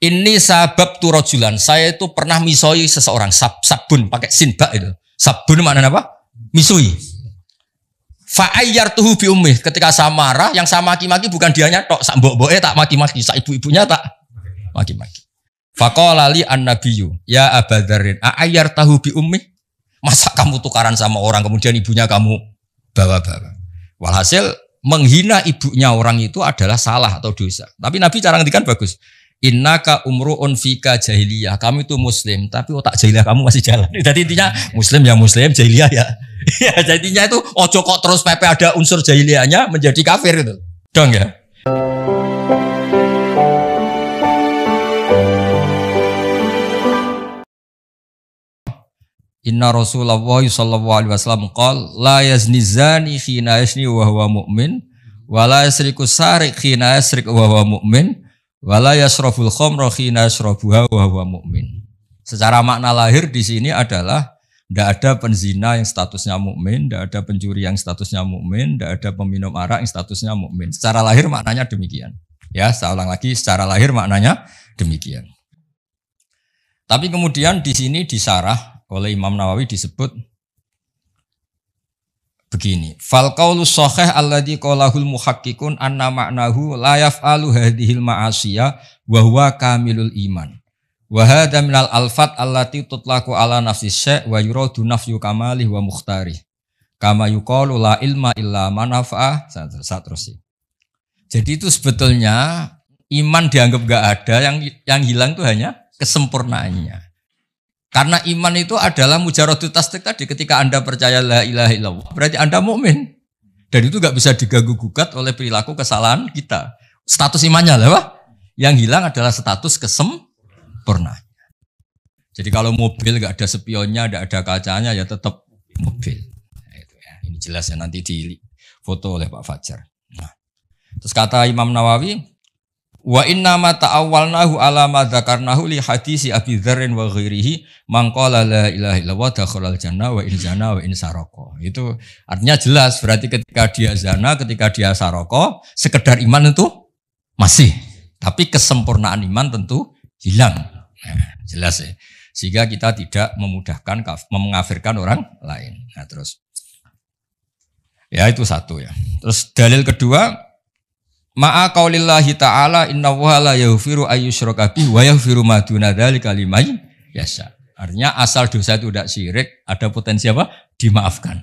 Ini sabab turojulan. Saya itu pernah misoi seseorang. Sabun pakai sinbak itu. Sabun maknanya apa? Misui. Fa'ayyartuhu bi ummih. Ketika saya marah, yang saya maki-maki bukan dianya tok, sak mbok-mboke tak maki-maki, sak ibu-ibunya tak maki-maki. Faqala li an-nabiyyu, ya Abadzarrin, a'ayyartuhu bi ummih? Masa kamu tukaran sama orang kemudian ibunya kamu bawa-bawa. Walhasil menghina ibunya orang itu adalah salah atau dosa. Tapi Nabi cara ngendikan bagus. Innaka umru'un fika jahiliyah. Kamu itu muslim, tapi otak jahiliyah kamu masih jalan. Jadi intinya muslim, jahiliyah ya. Ya, jadinya itu ojo kok terus pepe ada unsur jahiliyahnya menjadi kafir itu. Dong ya. Inna Rasulullah sallallahu alaihi wasallam qala la yazni zani hina yazni wa huwa mu'min wa la yasriku sariq hina yasriq wa huwa mu'min wa la yasrabul khamra hina yasrabuha wa huwa mu'min. Secara makna lahir di sini adalah tidak ada penzina yang statusnya mukmin, tidak ada pencuri yang statusnya mukmin, tidak ada peminum arak yang statusnya mukmin. Secara lahir maknanya demikian. Ya, saya ulang lagi, secara lahir maknanya demikian. Tapi kemudian di sini disarah oleh Imam Nawawi disebut begini. Fal qaulu shahih alladzi qalahul muhaqqiqun anna ma'nahu la yaf'alu hadhil ma'asiyah wa huwa kamilul iman. Wa hadha minal alfat allati tutlaqu ala nafsi syai' wa yuradu nafyu kamalih wa mukhtarih. Kama yuqalu la ilma illa man nafa'ah. Terus. Jadi itu sebetulnya iman dianggap enggak ada, yang hilang itu hanya kesempurnaannya. Karena iman itu adalah mujaradut tasdik tadi. Ketika Anda percaya la ilaha illallah, berarti Anda mukmin. Dan itu enggak bisa diganggu-gugat oleh perilaku kesalahan kita. Status imannya apa? Yang hilang adalah status kesempurnaan. Jadi kalau mobil enggak ada spionnya, enggak ada kacanya, ya tetap mobil. Nah, itu ya. Ini jelas ya, nanti di foto oleh Pak Fajar. Nah, terus kata Imam Nawawi, wa inna ma ta'awwalnahu ala ma dzakarnahu li hadisi Abi Dzarrin wa ghairihi man qala la ilaha illallah dakhalal jannah wa in zana wa in saraqa. Itu artinya jelas, berarti ketika dia zina, ketika dia saraqa, sekedar iman itu masih, tapi kesempurnaan iman tentu hilang. Nah, jelas ya. Sehingga kita tidak memudahkan mengkafirkan orang lain. Nah, terus ya itu satu ya. Terus dalil kedua, ma'a qaulillahi ta'ala innallaha la yaghfiru ayyushraka bihi wa yaghfiru ma duna dzalika liman yasha. Artinya asal dosa itu tidak syirik, ada potensi apa? Dimaafkan.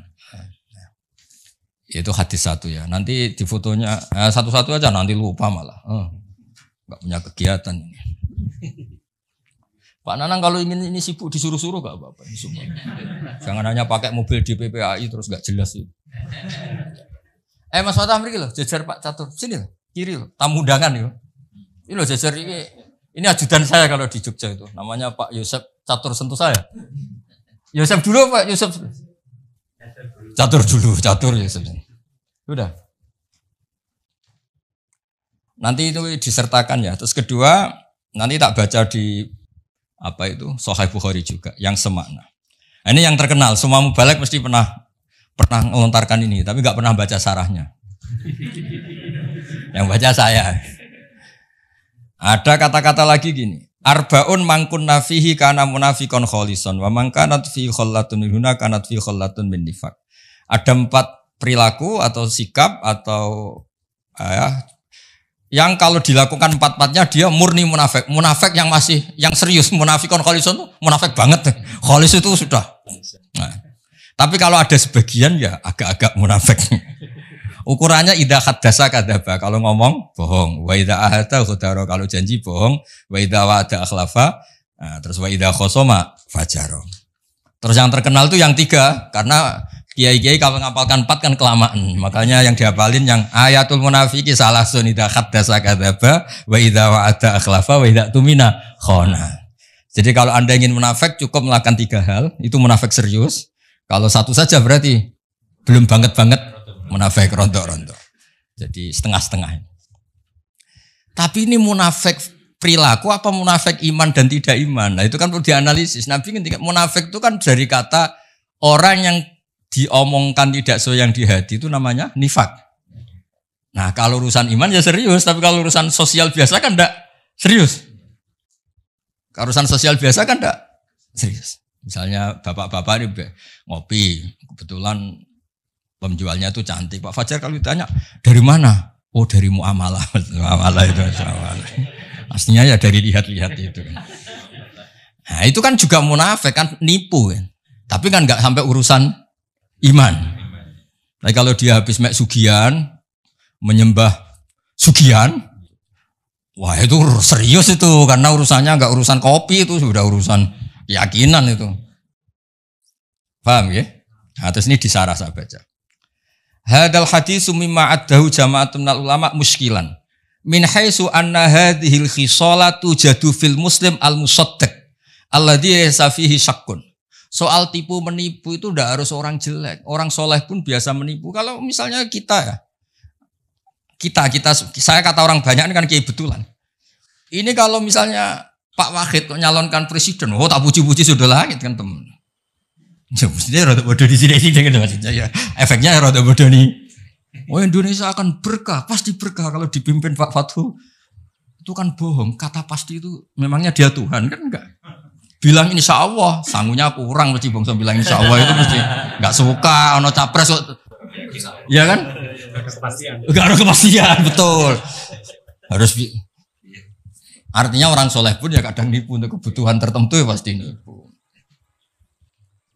Itu hadis satu ya. Nanti di fotonya satu-satu aja, nanti lupa malah. Enggak punya kegiatan ini. Pak Nanang kalau ingin ini sibuk disuruh-suruh enggak apa-apa. Jangan hanya pakai mobil di PPAI terus enggak jelas itu. Mas Fatah mriki lho, jejer Pak Catur. Sini lho. Kiri loh, tamu undangan itu. Ini loh jajar ini ajudan saya kalau di Jogja itu. Namanya Pak Yosef Catur sentuh saya. Yosef dulu Pak Yosef. Catur dulu, Catur Yosef. Sudah. Nanti itu disertakan ya. Terus kedua, nanti tak baca di apa itu Sahih Bukhari juga yang semakna. Nah, ini yang terkenal. Semua mubalek mesti pernah melontarkan ini, tapi nggak pernah baca sarahnya. Yang baca saya. Ada kata-kata lagi gini. Arbaun mangkun nafihi kana munafikon kholison wa mangkanat fi khollatun minhuna kanat fi khollatun min nifaq. Ada 4 perilaku atau sikap atau yang kalau dilakukan 4-4-nya dia murni munafik. Munafik yang masih yang serius. Munafikon kholison tuh munafik banget. Kholis itu sudah. Nah, tapi kalau ada sebagian ya agak-agak munafik. Ukurannya idza haddasa kadzaba, kalau ngomong bohong, wa idza ahada ghadara, kalau janji bohong, wa idza wa'ada akhlafa, terus wa idza khosoma fajaro. Terus yang terkenal itu yang 3, karena kiai-kiai kalau ngapalkan 4 kan kelamaan. Makanya yang dihafalin yang ayatul munafiqi salasun idza haddasa kadzaba, wa idza wa'ada akhlafa, wa idza tumina khana. Jadi kalau Anda ingin munafik cukup melakukan 3 hal, itu munafik serius. Kalau 1 saja berarti belum banget-banget munafik rontok-rontok. Jadi setengah-setengah. Tapi ini munafik perilaku apa munafik iman dan tidak iman? Nah itu kan perlu dianalisis. Nabi ketika munafik itu kan dari kata orang yang diomongkan tidak sesuai yang di hati itu namanya nifak. Nah kalau urusan iman ya serius, tapi kalau urusan sosial biasa kan enggak serius. Urusan sosial biasa kan enggak serius. Misalnya bapak-bapak ini ngopi, kebetulan penjualnya itu cantik. Pak Fajar kalau ditanya, dari mana? Oh dari muamalah. Muamalah itu. Aslinya ya dari lihat-lihat itu. Nah itu kan juga munafik kan, nipu kan. Tapi kan enggak sampai urusan iman. Nah kalau dia habis mek sugihan, menyembah sugihan, wah itu serius itu. Karena urusannya enggak urusan kopi, itu sudah urusan keyakinan itu. Paham ya? Nah, terus ini disarah saya baca. Hadal haditsu mimma addahu jama'atun minal ulama muskilan. Min haitsu anna hadhil khisalatu jadu fil muslim al-musaddaq alladhi laysa fihi syakkun. Soal tipu menipu itu tidak harus orang jelek. Orang soleh pun biasa menipu. Kalau misalnya kita saya kata orang banyak ini kan kiai betulan. Ini kalau misalnya Pak Wahid nyalonkan presiden, oh tak puji-puji sudah langit kan teman. Ya mestinya rada bodoh di sini gitu maksudnya ya. Efeknya rada bodoh nih. Oh Indonesia akan berkah, pasti berkah kalau dipimpin Pak Fathu. Itu kan bohong, kata pasti itu memangnya dia Tuhan kan enggak. Bilang insya Allah, sangunya kurang mesti bangsa bilang insya Allah itu mesti enggak suka, ono capres. Ya kan? Enggak ada kepastian, betul. Harus artinya orang soleh pun ya kadang nipu untuk kebutuhan tertentu ya pasti nipu.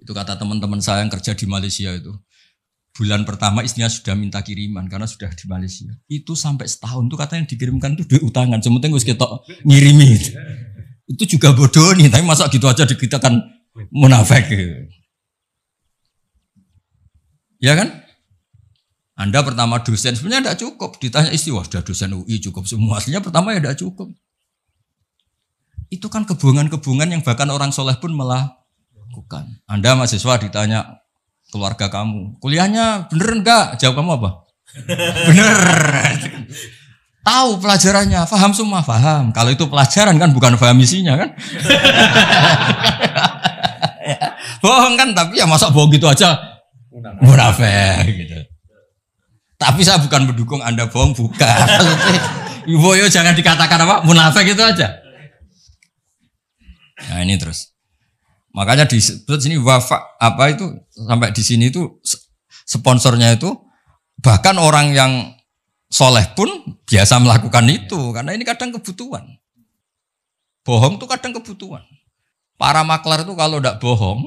Itu kata teman-teman saya yang kerja di Malaysia itu. Bulan pertama istrinya sudah minta kiriman karena sudah di Malaysia. Itu sampai setahun tuh katanya dikirimkan tuh duit utangan. Sementing gue ketok ngirimi. Itu juga bodoh nih, tapi masa gitu aja dikitakan munafik. Ya kan? Anda pertama dosen sebenarnya tidak cukup. Ditanya istri, wah sudah dosen UI cukup semua. Aslinya pertama ya tidak cukup. Itu kan kebohongan-kebohongan yang bahkan orang soleh pun melakukan. Anda mahasiswa ditanya keluarga kamu, kuliahnya bener enggak? Jawab kamu apa? Bener. Tahu pelajarannya, paham semua, paham. Kalau itu pelajaran kan bukan paham isinya kan? Bohong kan, tapi ya masa bohong gitu aja munafik gitu. Tapi saya bukan mendukung Anda bohong, bukan. Ibu yo jangan dikatakan apa munafik itu aja. Nah ini terus. Makanya disebut sini wafa apa itu sampai di sini itu sponsornya itu bahkan orang yang soleh pun biasa melakukan itu karena ini kadang kebutuhan. Bohong itu kadang kebutuhan. Para maklar itu kalau tidak bohong,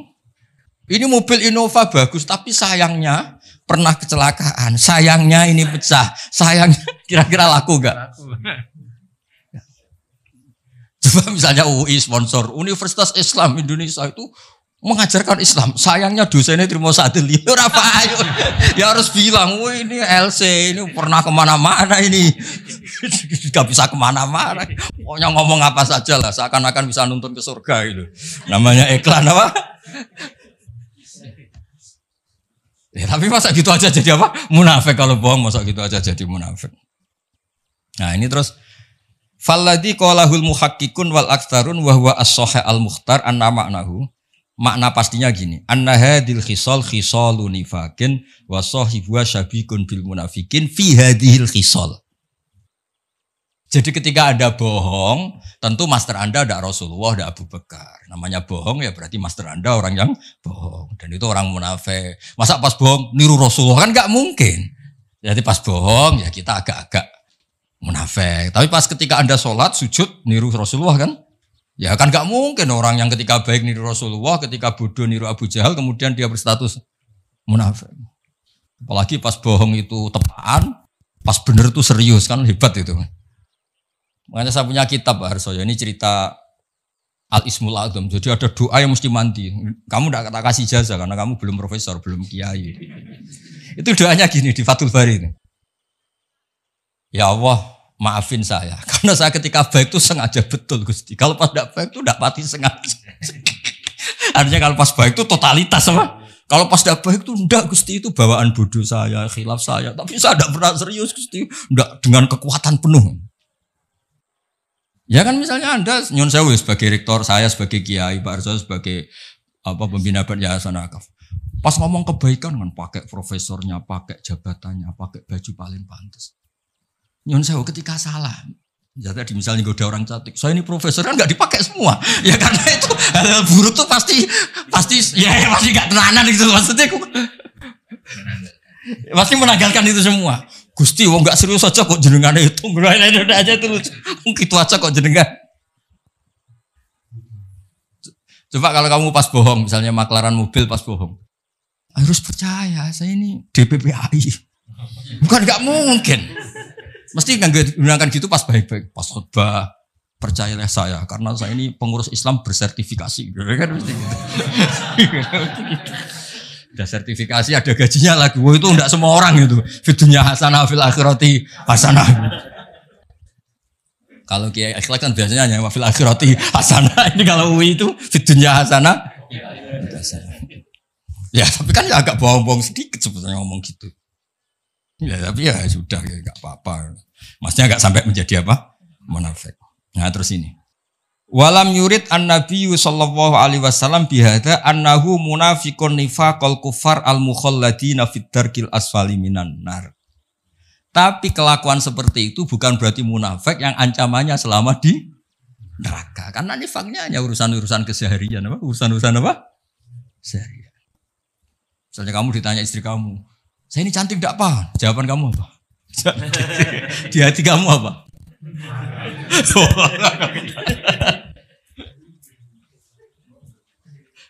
ini mobil Innova bagus tapi sayangnya pernah kecelakaan, sayangnya ini pecah, sayangnya kira-kira laku enggak? Coba misalnya UI sponsor Universitas Islam Indonesia itu mengajarkan Islam. Sayangnya dosennya terima satu lima apa ayo. Ya harus bilang, wah ini LC ini pernah kemana-mana ini. Gak bisa kemana-mana. Pokoknya ngomong apa saja lah. Seakan-akan bisa nuntun ke surga itu. Namanya iklan apa? Ya, tapi masa gitu aja jadi apa? Munafik kalau bohong masa gitu aja jadi munafik. Nah ini terus. Falladhi qalahul muhakkikun wal aktsarun wa huwa as-sahih al-mukhtar anna ma'nahu. Makna pastinya gini, anna hadhil khisal khisalun nifakin wa sahibuha syabikun bil munafikin fi hadhil khisal. Jadi ketika Anda bohong, tentu master Anda ada Rasulullah, ada Abu Bakar. Namanya bohong ya berarti master Anda orang yang bohong dan itu orang munafik. Masa pas bohong niru Rasulullah kan enggak mungkin. Jadi pas bohong ya kita agak-agak munafik. Tapi pas ketika Anda sholat, sujud, niru Rasulullah kan? Ya kan gak mungkin orang yang ketika baik niru Rasulullah, ketika bodoh niru Abu Jahal, kemudian dia berstatus munafik. Apalagi pas bohong itu tepaan, pas bener itu serius kan hebat itu. Makanya saya punya kitab Pak Harsoyo, ini cerita Al-Ismul Adzam. Jadi ada doa yang mesti mandi. Kamu gak kasih jasa karena kamu belum profesor, belum kiai. Itu doanya gini di Fathul Bari itu. Ya Allah, maafin saya. Karena saya ketika baik itu sengaja betul Gusti. Kalau pas tidak baik itu tidak pati sengaja. Artinya kalau pas baik itu totalitas apa? Kalau pas tidak baik itu enggak Gusti, itu bawaan bodoh saya, khilaf saya. Tapi saya tidak pernah serius Gusti. Enggak dengan kekuatan penuh. Ya kan misalnya Anda nyun sewu sebagai rektor, saya sebagai kiai, Pak Arso sebagai pembina Yayasan Akaf. Pas ngomong kebaikan kan pakai profesornya, pakai jabatannya, pakai baju paling pantas. Nyun sewu ketika salah, Jadi misalnya goda orang cantik, saya ini profesor kan nggak dipakai semua, ya karena itu hal buruk tuh pasti ya pasti nggak tenanan gitu maksudnya. Pasti menanggalkan itu semua. Gusti, wong nggak serius aja kok jenengan itu, udah aja itu lucu, gitu aja kok jenengan. Coba kalau kamu pas bohong, misalnya maklaran mobil pas bohong, harus percaya saya ini DPPAI, bukan nggak mungkin. Mesti nggak gunakan gitu pas baik-baik, pas khutbah percayalah saya karena saya ini pengurus Islam bersertifikasi, kan mesti gitu. Ada sertifikasi, ada gajinya lagi. Wah itu enggak semua orang itu. Fidunya hasanah fil akhirati hasanah. Kalau kiai akhlak kan biasanya hanya fil akhirati hasanah. Ini kalau UI itu fidunya hasanah. Ya tapi kan ya agak bohong-bohong sedikit sebetulnya ngomong gitu. Ya tapi ya sudah ya enggak apa-apa. Maksudnya enggak sampai menjadi apa? Munafik. Nah terus ini. Walam yurid an-nabiyyu sallallahu alaihi wasallam bihadza annahu munafiqun nifaqal kufar al-mukhalladina fid darkil asfali minan nar. Tapi kelakuan seperti itu bukan berarti munafik yang ancamannya selama di neraka. Karena nifaknya hanya urusan-urusan keseharian apa? Urusan-urusan apa? Seharian. Misalnya kamu ditanya istri kamu, "Saya ini cantik enggak, Pak?" Jawaban kamu apa? Di hati kamu apa?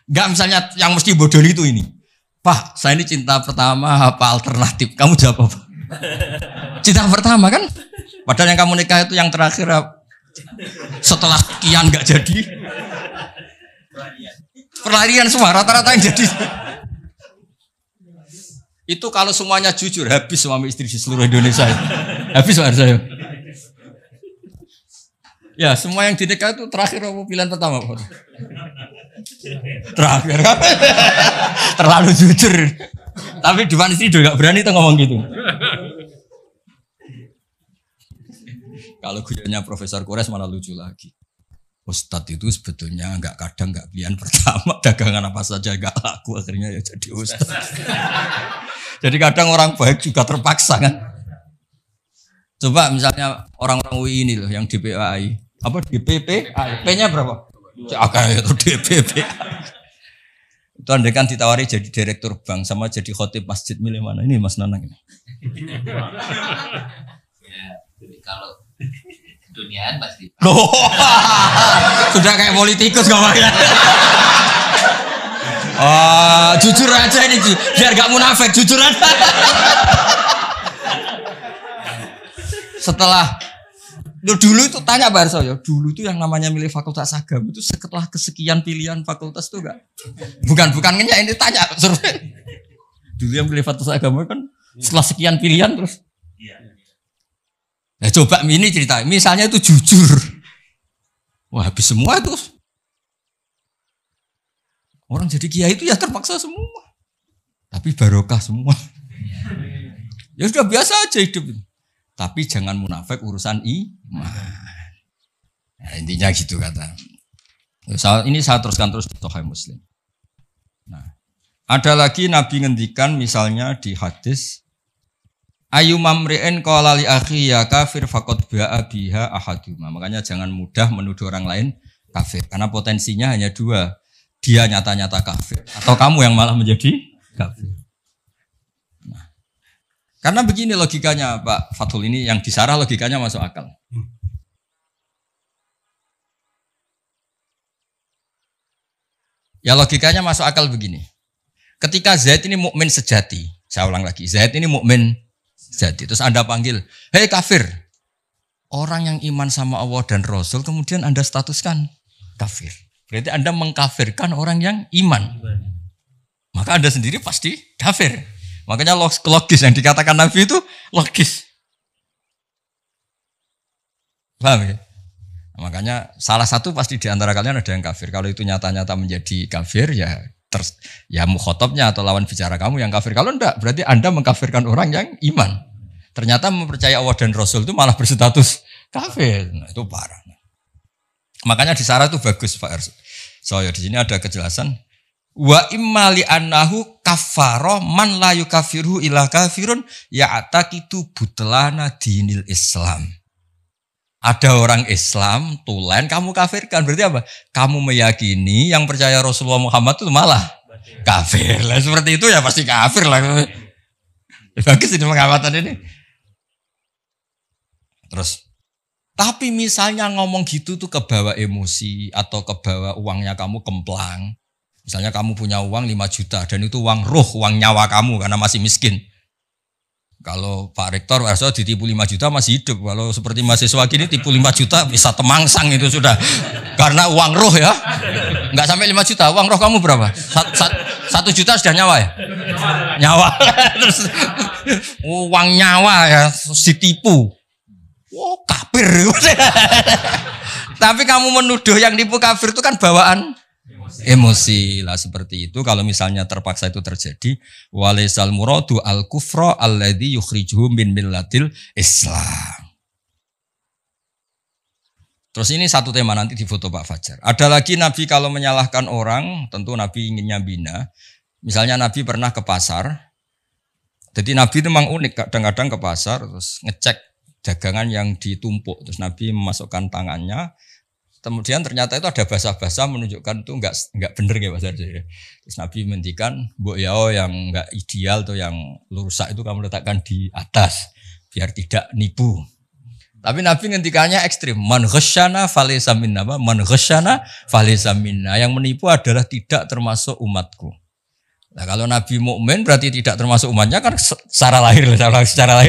Enggak, misalnya yang mesti bodoh itu ini. Pak, saya ini cinta pertama apa alternatif? Kamu jawab apa? Cinta pertama kan? Padahal yang kamu nikah itu yang terakhir setelah sekian enggak jadi. Perlarian semua rata-rata yang jadi. Itu kalau semuanya jujur habis suami istri di seluruh Indonesia. Habis saya. Ya, semua yang dinikah itu terakhir apa pilihan pertama, Pak? Terakhir. Terlalu jujur. Tapi depan istri juga gak berani tuh ngomong gitu. Kalau guyonnya Profesor Kores malah lucu lagi. Ustadz itu sebetulnya kadang nggak pilihan pertama, dagangan apa saja nggak laku, akhirnya ya jadi ustadz. Jadi kadang orang baik juga terpaksa kan. Coba misalnya orang-orang UI ini loh yang DPPAI. Apa DPP? P-nya berapa? Agak itu DPP. Itu andai kan ditawari jadi direktur bank sama jadi khotib masjid, milih mana? Ini Mas Nanang ini. Ya, jadi kalau duniaan pasti. Sudah kayak politikus ngomongnya. Jujur aja ini biar gak munafik, jujur aja. Setelah dulu itu tanya Pak Arso ya, dulu itu yang namanya milih fakultas agama itu setelah kesekian pilihan fakultas itu enggak. Bukan ngenyak ini tanya survei. Dulu yang milih fakultas agama kan setelah sekian pilihan terus. Nah coba ini cerita, misalnya itu jujur. Wah habis semua itu. Orang jadi kiai itu ya terpaksa semua. Tapi barokah semua. Ya sudah biasa aja hidup. Tapi jangan munafik urusan iman. Nah, intinya gitu kata. Ini saya teruskan terus di Sahih Muslim. Nah, ada lagi Nabi ngendikan misalnya di hadis ayu mamri'in qala li akhi ya kafir faqad ba'a biha ahaduma. Makanya jangan mudah menuduh orang lain kafir karena potensinya hanya dua. Dia nyata-nyata kafir atau kamu yang malah menjadi kafir. Nah, karena begini logikanya Pak Fathul ini yang disarah logikanya masuk akal. Ya logikanya masuk akal begini. Ketika Zaid ini mukmin sejati, saya ulang lagi, Zaid ini mukmin sejati. Terus Anda panggil, hei kafir. Orang yang iman sama Allah dan Rasul kemudian Anda statuskan kafir. Berarti Anda mengkafirkan orang yang iman. Maka Anda sendiri pasti kafir. Makanya logis yang dikatakan Nabi itu logis. Paham ya? Makanya salah satu pasti di antara kalian ada yang kafir. Kalau itu nyata-nyata menjadi kafir ya mukhotabnya atau lawan bicara kamu yang kafir. Kalau enggak berarti Anda mengkafirkan orang yang iman. Ternyata mempercayai Allah dan Rasul itu malah berstatus kafir. Nah, itu parah. Makanya di Sarah itu bagus Pak Arso. Soalnya di sini ada kejelasan. Wa imma li annahu kaffara man la yukafiru ila kafirun ya'taqidu butlana dinil Islam. Ada orang Islam tulen kamu kafirkan, berarti apa? Kamu meyakini yang percaya Rasulullah Muhammad itu malah kafir lah, seperti itu ya pasti kafir lah. Bagus ini pengamatan ini. Terus, tapi misalnya ngomong gitu tuh kebawa emosi atau kebawa uangnya kamu kemplang. Misalnya kamu punya uang 5 juta dan itu uang ruh, uang nyawa kamu karena masih miskin. Kalau Pak Rektor harusnya ditipu 5 juta masih hidup. Kalau seperti mahasiswa gini tipu 5 juta bisa temangsang itu sudah. Karena uang roh ya. Enggak sampai 5 juta. Uang roh kamu berapa? 1 juta sudah nyawa ya? Nyawa. Terus uang nyawa ya ditipu. Oh kafir. Tapi kamu menuduh yang tipu kafir itu kan bawaan emosi lah seperti itu. Kalau misalnya terpaksa itu terjadi, walaisal muradu al kufra alladzi yukhrijuhum min millatil Islam. Terus ini satu tema nanti di foto Pak Fajar. Ada lagi Nabi kalau menyalahkan orang, tentu Nabi inginnya bina. Misalnya Nabi pernah ke pasar. Jadi Nabi itu memang unik, kadang-kadang ke pasar terus ngecek dagangan yang ditumpuk. Terus Nabi memasukkan tangannya. Kemudian ternyata itu ada basah-basah menunjukkan itu enggak benar ya Mas Arjo. Terus Nabi menghentikan, "Mbok yao yang enggak ideal atau yang rusak itu kamu letakkan di atas biar tidak nipu." Tapi Nabi ngendikannya ekstrim. Man ghasyana falaysa minna. Man ghasyana falaysa minna. Yang menipu adalah tidak termasuk umatku. Nah, kalau Nabi mukmin berarti tidak termasuk umatnya kan secara lahir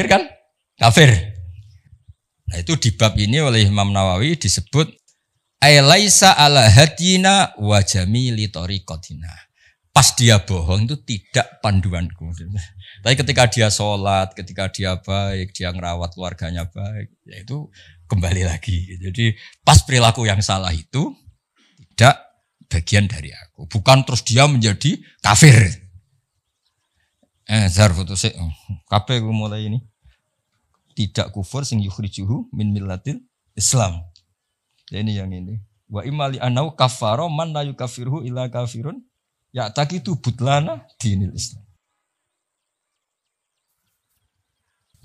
kan kafir. Nah, itu di bab ini oleh Imam Nawawi disebut Ailaisa ala hadina wa jamili tariqatina. Pas dia bohong itu tidak panduanku. Tapi ketika dia sholat, ketika dia baik, dia ngerawat keluarganya baik, ya itu kembali lagi. Jadi pas perilaku yang salah itu tidak bagian dari aku. Bukan terus dia menjadi kafir. Zar foto sik. Kabeh mulai ini. Tidak kufur sing yukhrijuhu min millatil Islam. Ini yang ini. Wa imali anau kafaro man la yukafirhu illa kafirun ya taqitu butlana dinil Islam.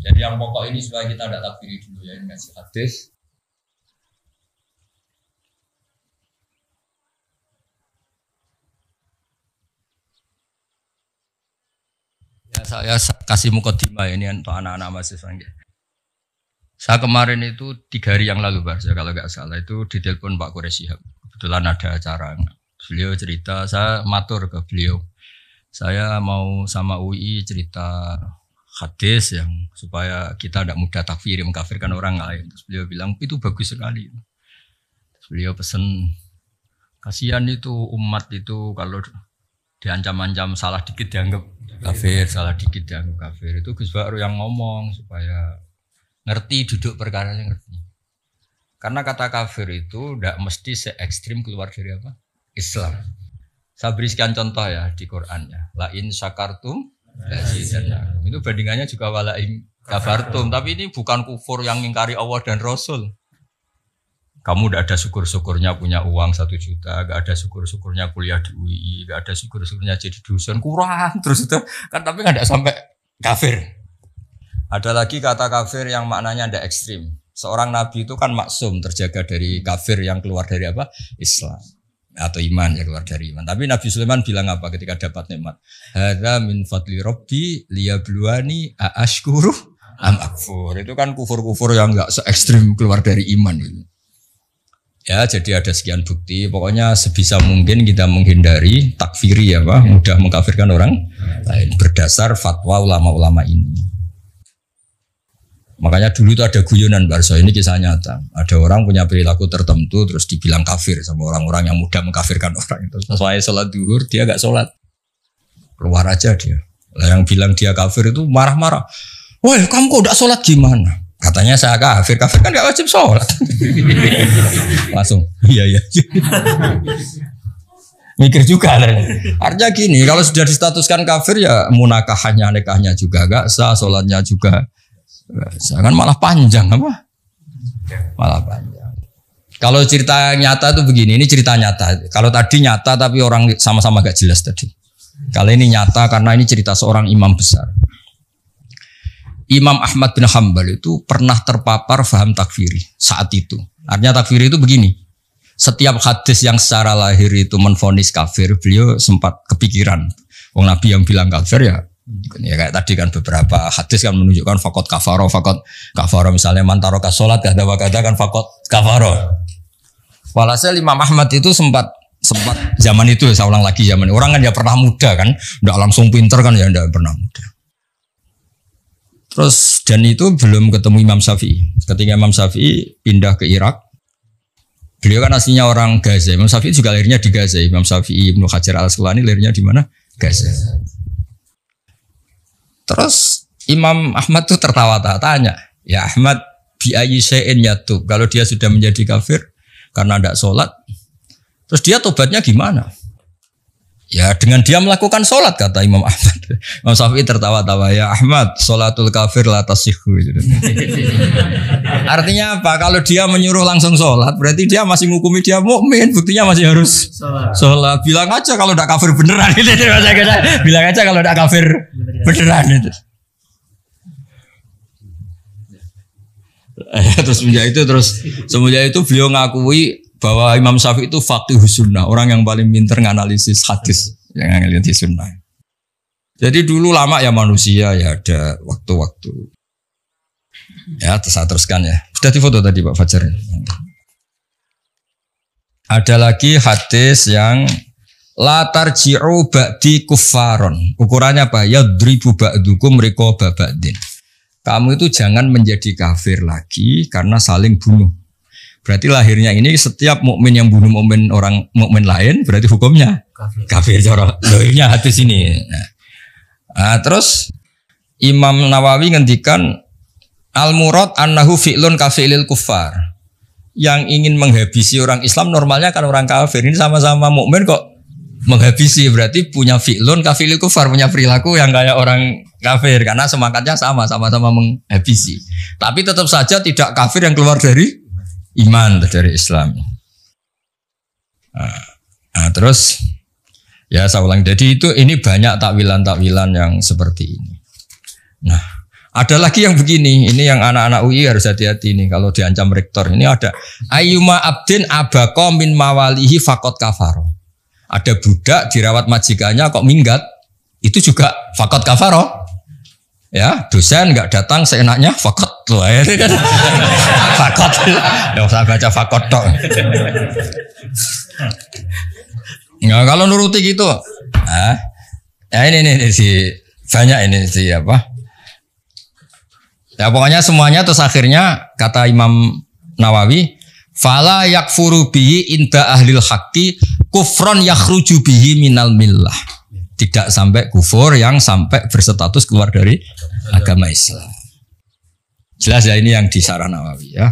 Jadi yang pokok ini supaya kita tidak takfiri dulu ya, ini ngasih hadis. Ya saya kasih mukadimah ini untuk anak-anak mahasiswa. Saya kemarin itu 3 hari yang lalu Pak, kalau nggak salah itu ditelepon Pak Quraisy Shihab. Kebetulan ada acara. Beliau cerita, saya matur ke beliau. Saya mau sama UI cerita hadis yang supaya kita tidak mudah takfiri, mengkafirkan orang lain. Terus beliau bilang itu bagus sekali. Terus beliau pesan, kasihan itu umat itu kalau diancam-ancam salah dikit dianggap kafir, salah dikit dianggap kafir. Itu Gus Baru yang ngomong supaya ngerti duduk perkaranya ngerti. Karena kata kafir itu tidak mesti se-ekstrim keluar dari apa? Islam. Saya beri sekian contoh ya di Qur'annya. La in syakartum lazidannakum. Itu bandingannya juga wala in kafartum. Tapi ini bukan kufur yang mengingkari Allah dan Rasul. Kamu tidak ada syukur-syukurnya punya uang 1 juta, gak ada syukur-syukurnya kuliah di UI, gak ada syukur-syukurnya jadi dosen, kurang terus itu kan, tapi nggak sampai kafir. Ada lagi kata kafir yang maknanya tidak ekstrim. Seorang nabi itu kan maksum, terjaga dari kafir yang keluar dari apa? Islam atau iman ya, keluar dari iman. Tapi Nabi Sulaiman bilang apa ketika dapat nikmat? Hadza min fadli rabbi liyabluwani aashkuru am akfur. Itu kan kufur-kufur yang enggak se-ekstrim keluar dari iman itu. Ya, jadi ada sekian bukti. Pokoknya sebisa mungkin kita menghindari takfiri ya, Pak, mudah mengkafirkan orang lain berdasar fatwa ulama-ulama ini. Makanya dulu itu ada guyonan Barso, ini kisah nyata. Ada orang punya perilaku tertentu terus dibilang kafir sama orang-orang yang mudah mengkafirkan orang. Terus pas sholat duhur dia gak sholat, keluar aja dia. Lah yang bilang dia kafir itu marah-marah. Wah kamu kok gak sholat gimana? Katanya saya kafir, kafir kan gak wajib sholat. Langsung iya. Mikir juga lah. Artinya gini, kalau sudah distatuskan kafir ya munakahnya, nikahnya juga gak sah, sholatnya juga kan malah panjang apa? Malah panjang. Kalau cerita nyata tuh begini, ini cerita nyata. Kalau tadi nyata tapi orang sama-sama gak jelas tadi. Kalau ini nyata karena ini cerita seorang imam besar. Imam Ahmad bin Hambal itu pernah terpapar faham takfiri saat itu. Artinya takfiri itu begini. Setiap hadis yang secara lahir itu menvonis kafir, beliau sempat kepikiran. Wong Nabi yang bilang kafir ya kayak tadi kan beberapa hadis kan menunjukkan fakot kafaro misalnya mantaroka sholat kata kan fakot kafaro. Walhasil Imam Ahmad itu sempat zaman itu saya ulang lagi zaman orang kan ya pernah muda kan, enggak langsung pinter kan ya enggak pernah muda. Terus dan itu belum ketemu Imam Syafi'i. Ketika Imam Syafi'i pindah ke Irak, beliau kan aslinya orang Gaza. Imam Syafi'i juga lahirnya di Gaza. Imam Syafi'i Ibnu Hajar Al-Asqalani lahirnya di mana? Gaza. Terus Imam Ahmad tuh tertawa-tawa tanya, ya Ahmad bi ayyi syai'in yatub. Kalau dia sudah menjadi kafir karena tidak sholat, terus dia tobatnya gimana? Ya dengan dia melakukan sholat kata Imam Ahmad. Imam Syafi'i tertawa-tawa, ya Ahmad sholatul kafir la tasihhu. Artinya apa? Kalau dia menyuruh langsung sholat, berarti dia masih menghukumi dia mukmin. Buktinya masih harus sholat. Bilang aja kalau tidak kafir beneran. Bilang aja kalau tidak kafir beneran itu. Semenjak itu beliau ngakui bahwa Imam Syafi'i itu faqihus sunnah, orang yang paling pintar nganalisis hadis, yang nganalisis sunnah. Jadi dulu lama ya manusia ya ada waktu-waktu. Ya saya teruskan ya. Sudah difoto tadi Pak Fajar. Ada lagi hadis yang la tarji'u ba'di kuffaron. Ukurannya apa? Yadribu ba'dukum riqaba ba'din. Kamu itu jangan menjadi kafir lagi karena saling bunuh. Berarti lahirnya ini setiap mukmin yang bunuh orang mukmin lain berarti hukumnya kafir cara lahirnya hadis ini. Nah, terus Imam Nawawi ngendikan al-murad annahu fi'lun kafilil kuffar. Yang ingin menghabisi orang Islam normalnya kan orang kafir. Ini sama-sama mukmin kok menghabisi, berarti punya fi'lun kafilil kuffar, punya perilaku yang kayak orang kafir karena semangatnya sama-sama menghabisi. Tapi tetap saja tidak kafir yang keluar dari iman dari Islam. Nah, terus ya saya ulang. Jadi ini banyak takwilan-takwilan yang seperti ini. Nah, ada lagi yang begini. Ini yang anak-anak UI harus hati-hati nih kalau diancam rektor. Ini ada ayyuma abdin abaqa min mawalihi faqad kafaro. Ada budak dirawat majikannya kok minggat, itu juga faqad kafaro. Ya, dosen enggak datang seenaknya faqad. Fakot, ya usah baca fakot tok. Nggak kalau nuruti gitu, ya ini si banyak ini si apa? Ya pokoknya semuanya terus akhirnya kata Imam Nawawi, fala yakfuru bihi inda ahlil haqqi kufron yakhruju bihi minal millah. Tidak sampai kufur yang sampai berstatus keluar dari agama Islam. Jelas ya ini yang di Syarah Nawawi ya.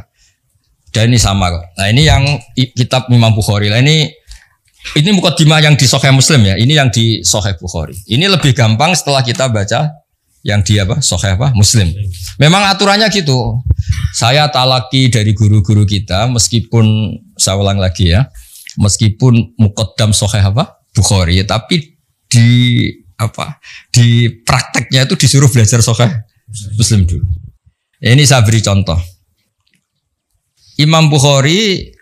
Dan ini sama kok. Nah ini yang kitab Imam Bukhari. Nah ini mukaddimah yang di Sahih Muslim ya. Ini yang di Sahih Bukhari. Ini lebih gampang setelah kita baca yang di apa? Sahih apa? Muslim. Memang aturannya gitu. Saya talaki dari guru-guru kita meskipun saya ulang lagi ya. Meskipun muqaddam Sahih apa? Bukhari, tapi di prakteknya itu disuruh belajar Sahih Muslim dulu. Ini saya beri contoh. Imam Bukhari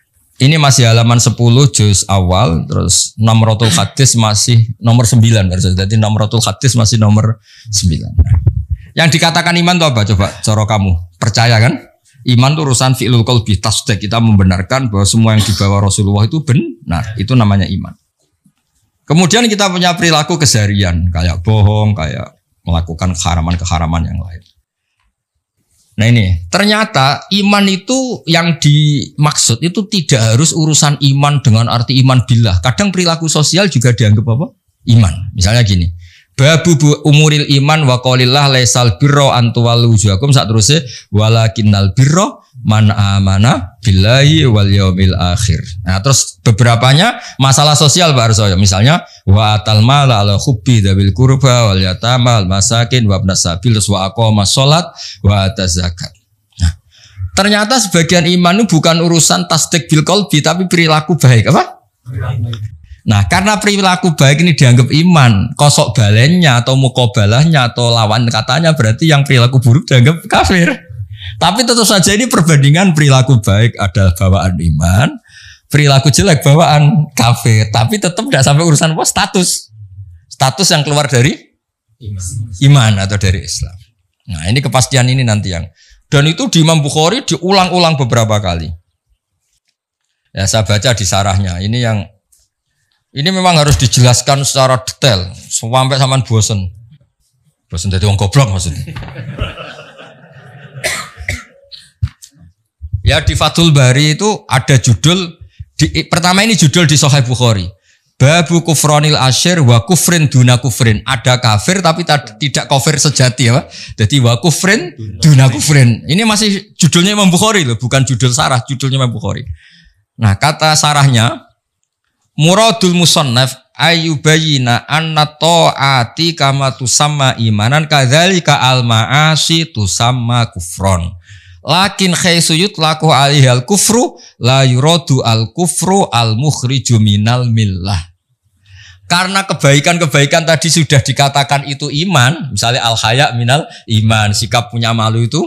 ini masih halaman 10 juz awal, terus nomratul hadis masih nomor 9. Jadi nomratul hadis masih nomor 9. Yang dikatakan iman itu apa? Coba cara kamu. Percaya kan? Iman itu urusan fi'lul qalbi, tasdik. Kita membenarkan bahwa semua yang dibawa Rasulullah itu benar. Itu namanya iman. Kemudian kita punya perilaku keseharian, kayak bohong, kayak melakukan keharaman-keharaman yang lain. Nah ini, ternyata iman itu yang dimaksud itu tidak harus urusan iman dengan arti iman billah. Kadang perilaku sosial juga dianggap apa? Iman. Misalnya gini, babu umuril iman wa qaulillah laisal birra antuwallu wujuhakum saterusé walakinnal birra man amana billahi wal yaumil akhir. Nah, terus beberapanya masalah sosial Pak Arso. Misalnya wa atal mala ala hubbi dzawil qurba wal yatama al masakin wa ibnas sabil wa aqamas shalat wa ataz zakat. Nah, ternyata sebagian iman itu bukan urusan tasdik bil qalbi tapi perilaku baik apa? Nah, karena perilaku baik ini dianggap iman, kosok balennya atau mukobalahnya atau lawan katanya berarti yang perilaku buruk dianggap kafir. Tapi tentu saja ini perbandingan perilaku baik adalah bawaan iman, perilaku jelek bawaan kafir. Tapi tetap tidak sampai urusan apa status yang keluar dari iman atau dari Islam. Nah, ini kepastian ini nanti yang dan itu di Imam Bukhari diulang-ulang beberapa kali. Ya, saya baca di sarahnya. Ini memang harus dijelaskan secara detail sampai sampean bosen. Bosen dadi wong goblok maksudnya. Ya di Fathul Bari itu ada judul pertama ini judul di Sahih Bukhari. Babu kufronil asyir wa kufrin duna kufrin. Ada kafir tapi tidak kafir sejati ya. Jadi wa kufrin duna kufrin. Ini masih judulnya Imam Bukhari loh, bukan judul sarah, judulnya Imam Bukhari. Nah, kata sarahnya muradul musannaf ayyubayina anna ta'ati kama tusamma imanan kadzalika al ma'asi tusamma kufron. Lakin khaisu yutlaku alihal kufru la yuradu al kufru al mukhriju minal millah. Karena kebaikan-kebaikan tadi sudah dikatakan itu iman, misalnya al haya minal iman, sikap punya malu itu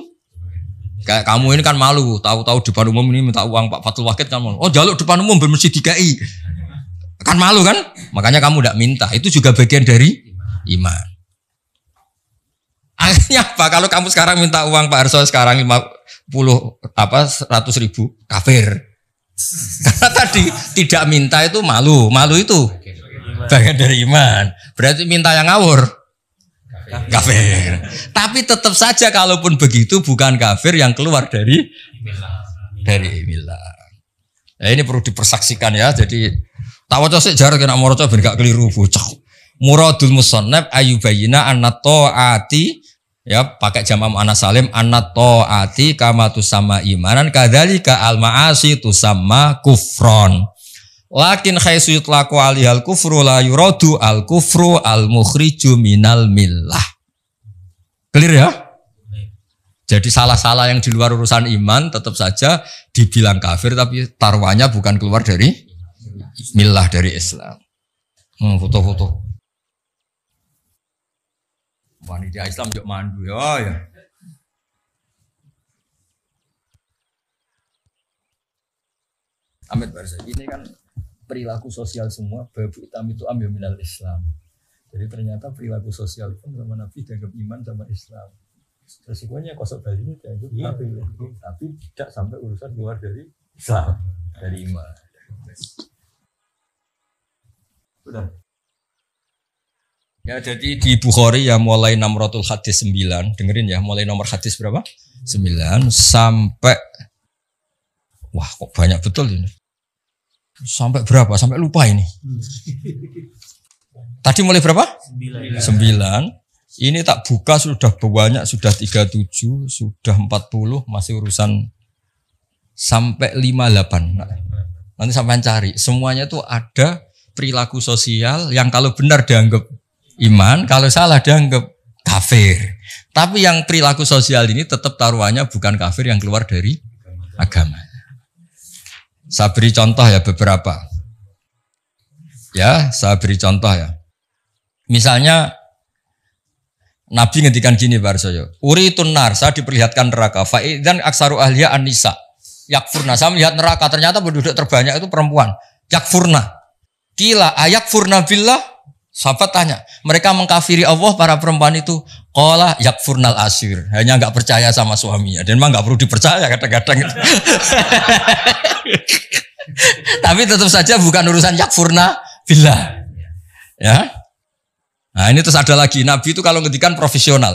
kayak kamu ini kan malu, tahu-tahu depan umum ini minta uang Pak Fatul Wahid kan malu. Oh, jaluk depan umum bermesti DKI. Kan malu kan? Makanya kamu tidak minta. Itu juga bagian dari iman. Akhirnya apa? Kalau kamu sekarang minta uang Pak Harso sekarang 100.000 kafir. Karena tadi tidak minta itu malu. Malu itu bagian dari iman. Berarti minta yang ngawur. Kafir. Tapi tetap saja kalaupun begitu bukan kafir yang keluar dari millah. Ya, ini perlu dipersaksikan ya. Jadi tawaca sik jar kena maca ben gak keliru bocah. Muradul musannaf ayyubayina anna ta'ati ya pakai jama' muannats salim anna ta'ati kama tusamma imanan kadzalika al ma'asi tusamma kufron. Lakin khaisu yutlaqu alihal kufru la yuradu al kufru al mukhriju minal millah. Clear ya? Jadi salah-salah yang di luar urusan iman tetap saja dibilang kafir tapi taruhannya bukan keluar dari millah, dari Islam. Foto-foto. Wanita Islam jok mandu ya. Amit Barsa ini kan perilaku sosial semua babu hitam itu ambil minal Islam. Jadi ternyata perilaku sosial pun sama Nabi dianggap iman sama Islam. Resikonya kosok bali ini dianggap kafir, tapi tidak sampai urusan keluar dari Islam, dari iman. Sudah. Ya jadi di Bukhari ya mulai nomratul hadis 9, dengerin ya, mulai nomor hadis berapa? 9 sampai wah kok banyak betul ini. Sampai berapa? Sampai lupa ini. Tadi mulai berapa? 9. Ini tak buka sudah banyak, sudah 37, sudah 40, masih urusan sampai 58. Nanti sampai cari. Semuanya itu ada perilaku sosial yang kalau benar dianggap iman, kalau salah dianggap kafir. Tapi yang perilaku sosial ini tetap taruhannya bukan kafir yang keluar dari agama. Saya beri contoh ya beberapa. Ya, saya beri contoh ya. Misalnya Nabi ngendikan gini Pak Arsoyo, uritun nar, saya diperlihatkan neraka. Fa'idzan aksaru ahliya an-nisa. Yakfurna, saya melihat neraka, ternyata penduduk terbanyak itu perempuan. Yakfurna. Kila ayakfurna billah. Sahabat tanya, mereka mengkafiri Allah para perempuan itu. Qala yakfurnal asyir, hanya enggak percaya sama suaminya. Dan memang enggak perlu dipercaya kadang-kadang itu. Tapi tetap saja bukan urusan yakfurna billah. Ya. Nah ini terus ada lagi, Nabi itu kalau ngendikan profesional.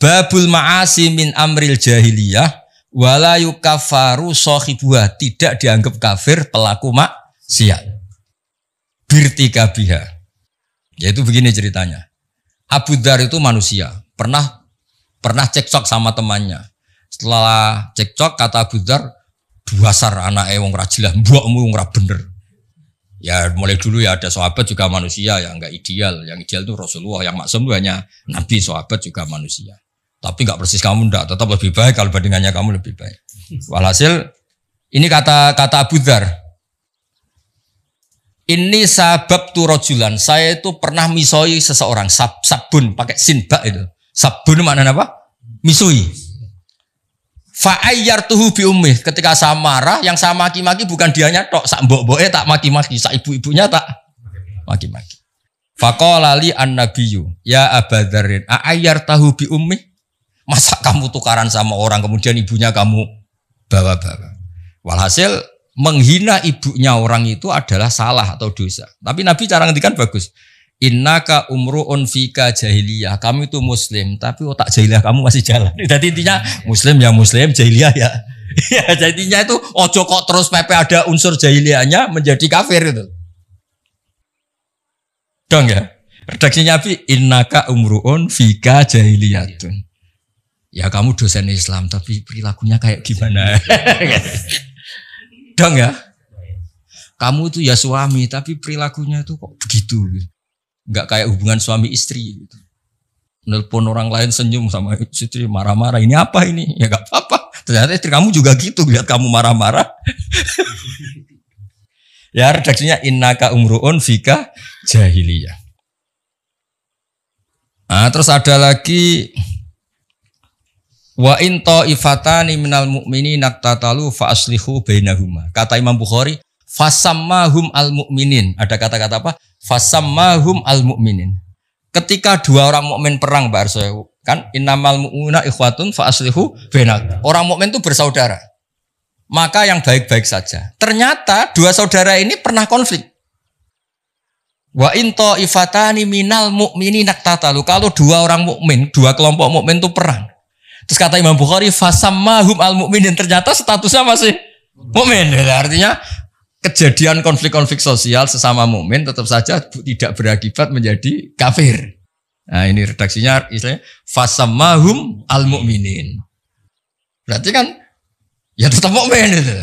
Babul ma'asi min amril jahiliyah wala yukaffaru sahibuha, tidak dianggap kafir pelaku maksiat. Birtika biha. Yaitu begini ceritanya. Abu Dzar itu manusia, pernah cekcok sama temannya. Setelah cekcok kata Abu Dzar, "Duasar anake wong ra jelas, mbokmu wong ra bener." Ya mulai dulu ya ada sahabat juga manusia yang enggak ideal. Yang ideal itu Rasulullah, yang maksum itu hanya Nabi, sahabat juga manusia. Tapi enggak persis kamu enggak, tetap lebih baik kalau bandingannya kamu lebih baik. Walhasil ini kata Abu Dzar. Ini sabab tu rojulan. Saya itu pernah misoi seseorang. Sabun pakai sinbak itu. Sabun maknanya apa? Misui. Fa'ayyartuhu bi ummih. Ketika saya marah, yang saya maki-maki bukan dianya tok, sak mbok-mboke tak maki-maki, sak ibu-ibunya tak maki-maki. Faqala li an-nabiyyu, ya Abadzarrin, a'ayyartahu bi ummih? Masa kamu tukaran sama orang kemudian ibunya kamu bawa-bawa. Walhasil menghina ibunya orang itu adalah salah atau dosa. Tapi Nabi cara ngendikan bagus. Innaka umruun fika jahiliyah. Kamu itu muslim, tapi otak jahiliyah kamu masih jalan. Jadi intinya muslim ya muslim, jahiliyah ya. Ya jadi intinya itu ojo kok terus pepe ada unsur jahiliyahnya menjadi kafir itu. Dong ya. Redaksinya Nabi innaka umruun fika jahiliyatun. Ya kamu dosen Islam tapi perilakunya kayak gimana? Dong ya. Kamu itu ya suami tapi perilakunya itu kok begitu. Enggak kayak hubungan suami istri gitu. Nelpon orang lain senyum sama istri marah-marah. Ini apa ini? Ya enggak apa-apa. Ternyata istri kamu juga gitu lihat kamu marah-marah. Ya redaksinya innaka umruun fika jahiliyah. Nah, terus ada lagi wa in ta'ifatani minal mu'minina naqtatalu fa aslihu bainahuma. Kata Imam Bukhari, fasammahum al-mu'minin. Ada kata-kata apa? Fasammahum al-mu'minin. Ketika dua orang mukmin perang, Mbak Arso, kan innamal mu'minuna ikhwatun fa aslihu bainahum. Orang mukmin itu bersaudara. Maka yang baik-baik saja. Ternyata dua saudara ini pernah konflik. Wa in ta'ifatani minal mu'minina naqtatalu. Kalau dua orang mukmin, dua kelompok mukmin itu perang. Terus kata Imam Bukhari, fasammahum al-mu'minin, ternyata statusnya masih mukmin. Artinya kejadian konflik-konflik sosial sesama mukmin tetap saja tidak berakibat menjadi kafir. Nah ini redaksinya istilahnya fasammahum al-mu'minin. Berarti kan ya tetap mukmin itu.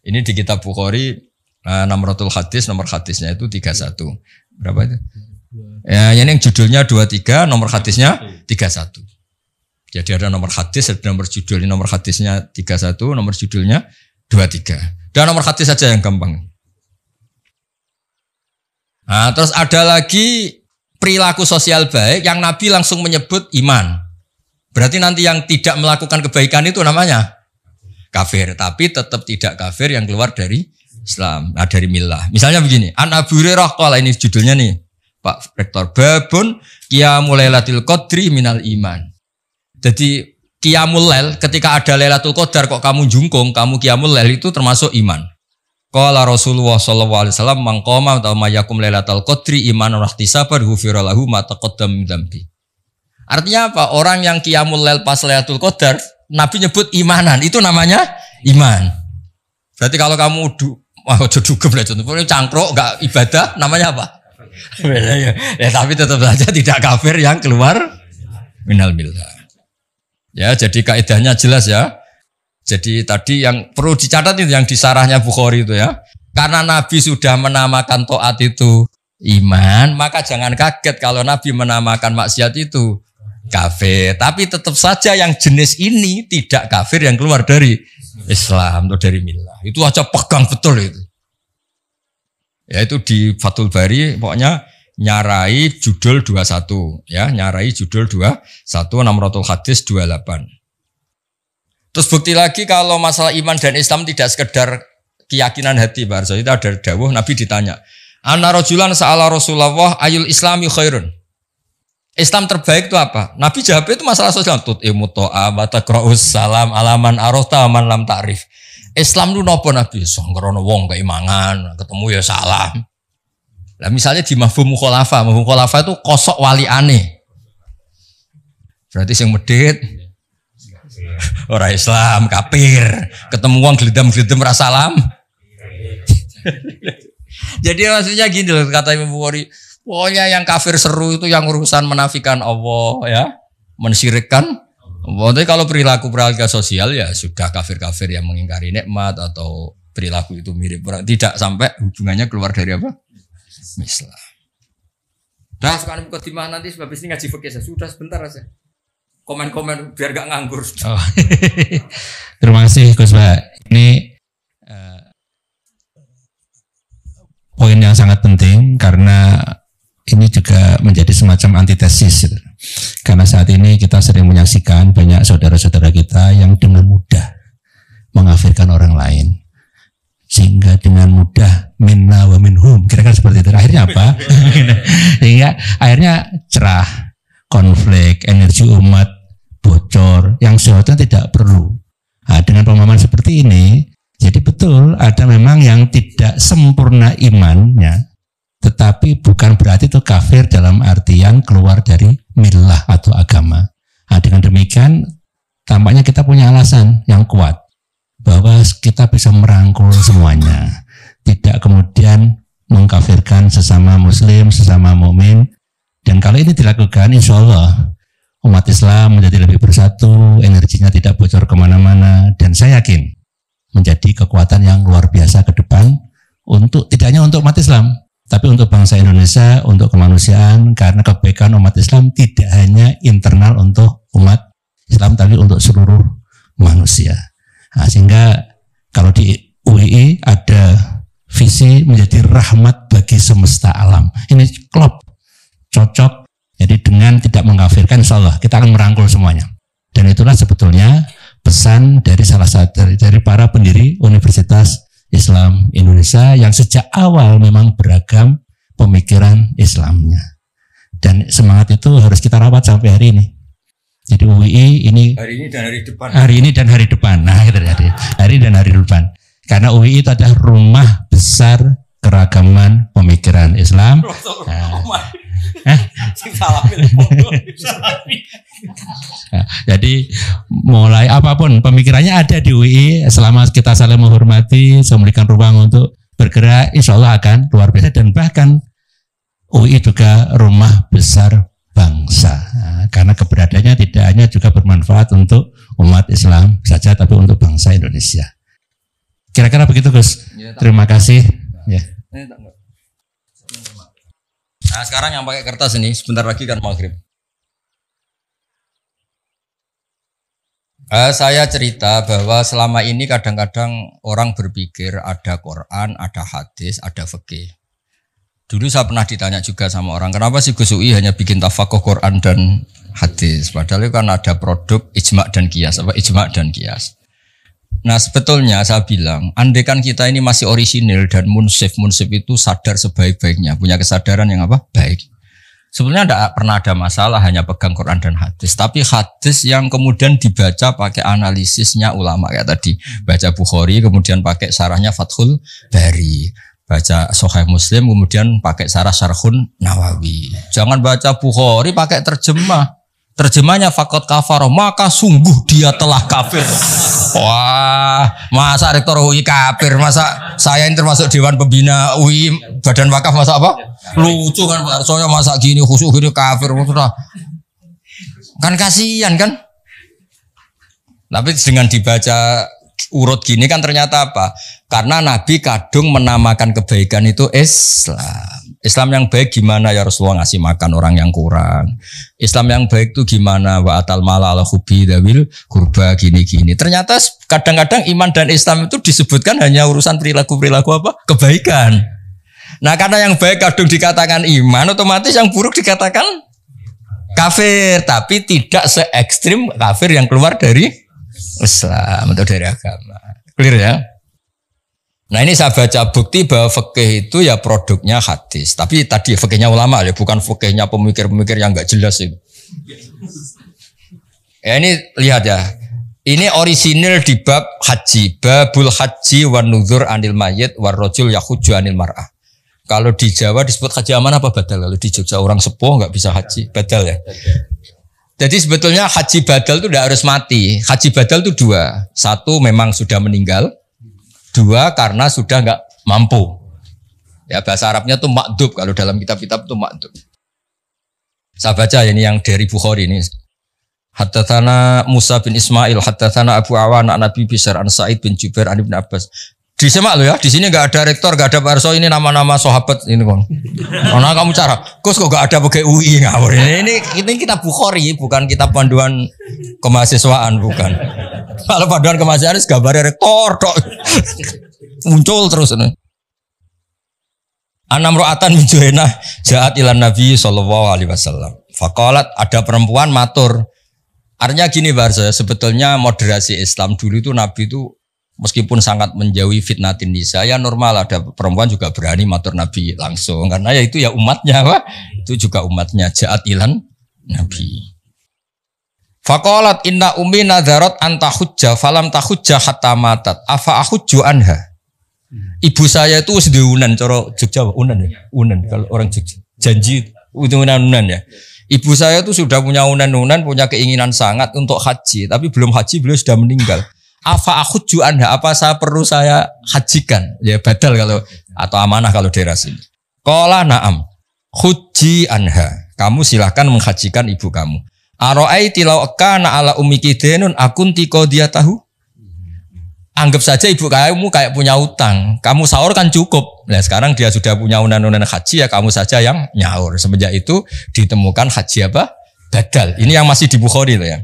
Ini di kitab Bukhari Namratul Hadis, nomor hadisnya itu 31. Berapa itu? Ya ini yang judulnya 23, nomor hadisnya 31. Jadi ada nomor hadis, ada nomor judul. Ini nomor hadisnya 31, nomor judulnya 23. Dan nomor hadis saja yang gampang. Nah, terus ada lagi perilaku sosial baik yang Nabi langsung menyebut iman. Berarti nanti yang tidak melakukan kebaikan itu namanya kafir. Tapi tetap tidak kafir yang keluar dari Islam, dari millah. Misalnya begini, An Abu Hurairah qala, ini judulnya nih Pak Rektor, babun qiyamul lailatul qadri minal iman. Jadi qiyamul lail ketika ada Lailatul Qadar kok kamu jungkung, kamu qiyamul lail itu termasuk iman. Qala Rasulullah sallallahu alaihi wasallam man qama atau mayakum Lailatul Qadri imanan wa ihtisaban ghufira lahu ma taqaddam min dzambi. Artinya apa? Orang yang qiyamul lail pas Lailatul Qadar, Nabi nyebut imanan, itu namanya iman. Berarti kalau kamu dugem lah contohnya cangkruk enggak ibadah, namanya apa? Ya tapi tetap saja tidak kafir yang keluar minal millah. Ya, jadi kaidahnya jelas ya. Jadi tadi yang perlu dicatat itu yang di sarahnya Bukhari itu ya. Karena Nabi sudah menamakan taat itu iman, maka jangan kaget kalau Nabi menamakan maksiat itu kafir. Tapi tetap saja yang jenis ini tidak kafir yang keluar dari Islam atau dari millah. Itu aja pegang betul itu. Ya itu di Fathul Bari pokoknya nyarai judul 21 ya, nyarai judul 21 Namratul Hadis 28. Terus bukti lagi kalau masalah iman dan Islam tidak sekedar keyakinan hati, Pak Arso. Itu ada dawuh Nabi ditanya, "Anna rajulan sa'ala Rasulullah ayul islami khairun?" Islam terbaik itu apa? Nabi jawab itu masalah sosial. Tut'imu ta'a wa taqra'us salam alaman arota man lam ta'rif. Islam itu napa Nabi? Sanggerono wong keimangan, ketemu ya salam. Nah misalnya di mafhum khulafa itu kosok wali aneh. Berarti yang medit orang Islam kafir, ketemu wong gledam-gledem ra salam. Jadi maksudnya gini loh kata Imam Bukhari, pokoknya yang kafir seru itu yang urusan menafikan Allah ya, mensyirikkan Allah. Tapi kalau perilaku sosial ya sudah kafir-kafir yang mengingkari nikmat atau perilaku itu mirip orang, tidak sampai hubungannya keluar dari apa? Mislah. Dah sekarang mukadimah nanti sebab ini ngaji fikih sudah sebentar aja. Komen-komen biar gak nganggur. Oh. Terima kasih Gus Pak. Ini poin yang sangat penting karena ini juga menjadi semacam antitesis. Karena saat ini kita sering menyaksikan banyak saudara-saudara kita yang dengan mudah mengkafirkan orang lain. Sehingga dengan mudah minna wa minhum, kira-kira seperti itu. Akhirnya apa? Sehingga akhirnya cerah, konflik, energi umat bocor yang seharusnya tidak perlu. Nah, dengan pemahaman seperti ini, jadi betul ada memang yang tidak sempurna imannya, tetapi bukan berarti itu kafir dalam artian keluar dari millah atau agama. Nah, dengan demikian tampaknya kita punya alasan yang kuat bahwa kita bisa merangkul semuanya, tidak kemudian mengkafirkan sesama muslim, sesama mukmin. Dan kalau ini dilakukan, insya Allah umat Islam menjadi lebih bersatu, energinya tidak bocor kemana-mana, dan saya yakin menjadi kekuatan yang luar biasa ke depan untuk tidak hanya untuk umat Islam, tapi untuk bangsa Indonesia, untuk kemanusiaan, karena kebaikan umat Islam tidak hanya internal untuk umat Islam, tapi untuk seluruh manusia. Nah, sehingga kalau di UII ada visi menjadi rahmat bagi semesta alam. Ini klop, cocok. Jadi dengan tidak mengkafirkan, insya Allah kita akan merangkul semuanya. Dan itulah sebetulnya pesan dari salah satu dari para pendiri Universitas Islam Indonesia yang sejak awal memang beragam pemikiran Islamnya, dan semangat itu harus kita rawat sampai hari ini. Jadi UII ini hari ini dan hari depan. Hari ini dan hari depan. Nah, gitu ya. Hari dan hari depan. Karena UII itu adalah rumah besar keragaman pemikiran Islam. Jadi mulai apapun pemikirannya ada di UI, selama kita saling menghormati, memberikan ruang untuk bergerak, insya Allah akan luar biasa. Dan bahkan UI juga rumah besar bangsa, karena keberadaannya tidak hanya juga bermanfaat untuk umat Islam saja, tapi untuk bangsa Indonesia. Kira-kira begitu, Gus. Terima kasih. Ya. Nah, sekarang yang pakai kertas ini sebentar lagi kan maghrib. Saya cerita bahwa selama ini kadang-kadang orang berpikir ada Quran, ada hadis, ada fikih. Dulu saya pernah ditanya juga sama orang, kenapa sih Gus UI hanya bikin tafakuh Quran dan hadis? Padahal itu kan ada produk ijma' dan qiyas, ijma' dan qiyas. Nah, sebetulnya saya bilang, andaikan kita ini masih orisinil dan munsif itu sadar sebaik-baiknya, punya kesadaran yang apa? Baik. Sebenarnya tidak pernah ada masalah hanya pegang Quran dan hadis, tapi hadis yang kemudian dibaca pakai analisisnya ulama kayak tadi, baca Bukhari kemudian pakai syarahnya Fathul Bari, baca Sahih Muslim kemudian pakai Syarhun Nawawi. Jangan baca Bukhari pakai terjemahnya faqad kafar, maka sungguh dia telah kafir. Wah, masa rektor UI kafir, masa saya ini termasuk Dewan Pembina UI Badan Wakaf, masa apa? Lucu kan Pak, soalnya masa gini khusyuk gini kafir, kan kasihan kan? Tapi dengan dibaca urut gini kan ternyata apa? Karena Nabi kadung menamakan kebaikan itu Islam. Islam yang baik gimana ya Rasulullah, ngasih makan orang yang kurang. Islam yang baik itu gimana, wa atal mala ala hubbi dzawil qurba gini-gini. Ternyata kadang-kadang iman dan Islam itu disebutkan hanya urusan perilaku-perilaku apa? Kebaikan. Nah, karena yang baik kadung dikatakan iman, otomatis yang buruk dikatakan kafir, tapi tidak se ekstrim kafir yang keluar dari Islam atau dari agama. Clear ya? Nah, ini saya baca bukti bahwa fikih itu ya produknya hadis. Tapi tadi fikihnya ulama ya, bukan fikihnya pemikir-pemikir yang enggak jelas itu. Ya, ini lihat ya. Ini orisinil di bab haji, babul haji wan nuzur anil mayyit war rajul yahuju anil mar'ah. Kalau di Jawa disebut haji aman apa badal? Kalau di Jogja orang sepuh enggak bisa haji, badal ya. Jadi sebetulnya haji badal itu tidak harus mati. Haji badal itu dua. Satu memang sudah meninggal. Dua karena sudah enggak mampu. Ya bahasa Arabnya itu makdub. Kalau dalam kitab-kitab itu makdub. Saya baca ini yang dari Bukhari ini. Haddatsana Musa bin Ismail, haddatsana Abu Awan an Nabi Bishr an Sa'id bin Jubair an Ibnu Abbas. Disemak lo ya, di sini enggak ada rektor, enggak ada Barso, ini nama-nama sahabat ini kon. Karena kamu cara, Gus kok enggak ada pakai UI ngawur. Ini kitab Bukhari, bukan kitab panduan kemahasiswaan, bukan. Kalau panduan kemahasiswaan gambarnya rektor tok. Muncul terus ini. Anamro'atan min Juhainah ja'at ilan Nabi sallallahu alaihi wasallam. Faqalat, ada perempuan matur. Artinya gini Barza, sebetulnya moderasi Islam dulu itu Nabi itu meskipun sangat menjauhi fitnatin nisa, ya normal ada perempuan juga berani matur Nabi langsung karena ya itu ya umatnya, Pak. Itu juga umatnya ja'at ilan Nabi. Faqalat inna ummi nadharat anta hujjah falam tahujjah hatta matat afa ahujju anha. Ibu saya itu sudah unan, cara Jogja unan ya, unan kalau orang Jogja janji unan ya. Ibu saya itu sudah punya unan, punya keinginan sangat untuk haji, tapi belum haji, beliau sudah meninggal. Afa ahujju anha, apa saya perlu saya hajikan? Ya badal kalau atau amanah kalau daerah sini. Qala na'am, hujji anha, kamu silahkan menghajikan ibu kamu. Aro'aiti law kana ala ummiki denun akunti qadiyatahu. Anggap saja ibu kamu kayak punya utang. Kamu sahur kan cukup. Nah sekarang dia sudah punya unan-unan haji, ya kamu saja yang nyaur. Semenjak itu ditemukan haji apa? Badal. Ini yang masih di Bukhari loh ya.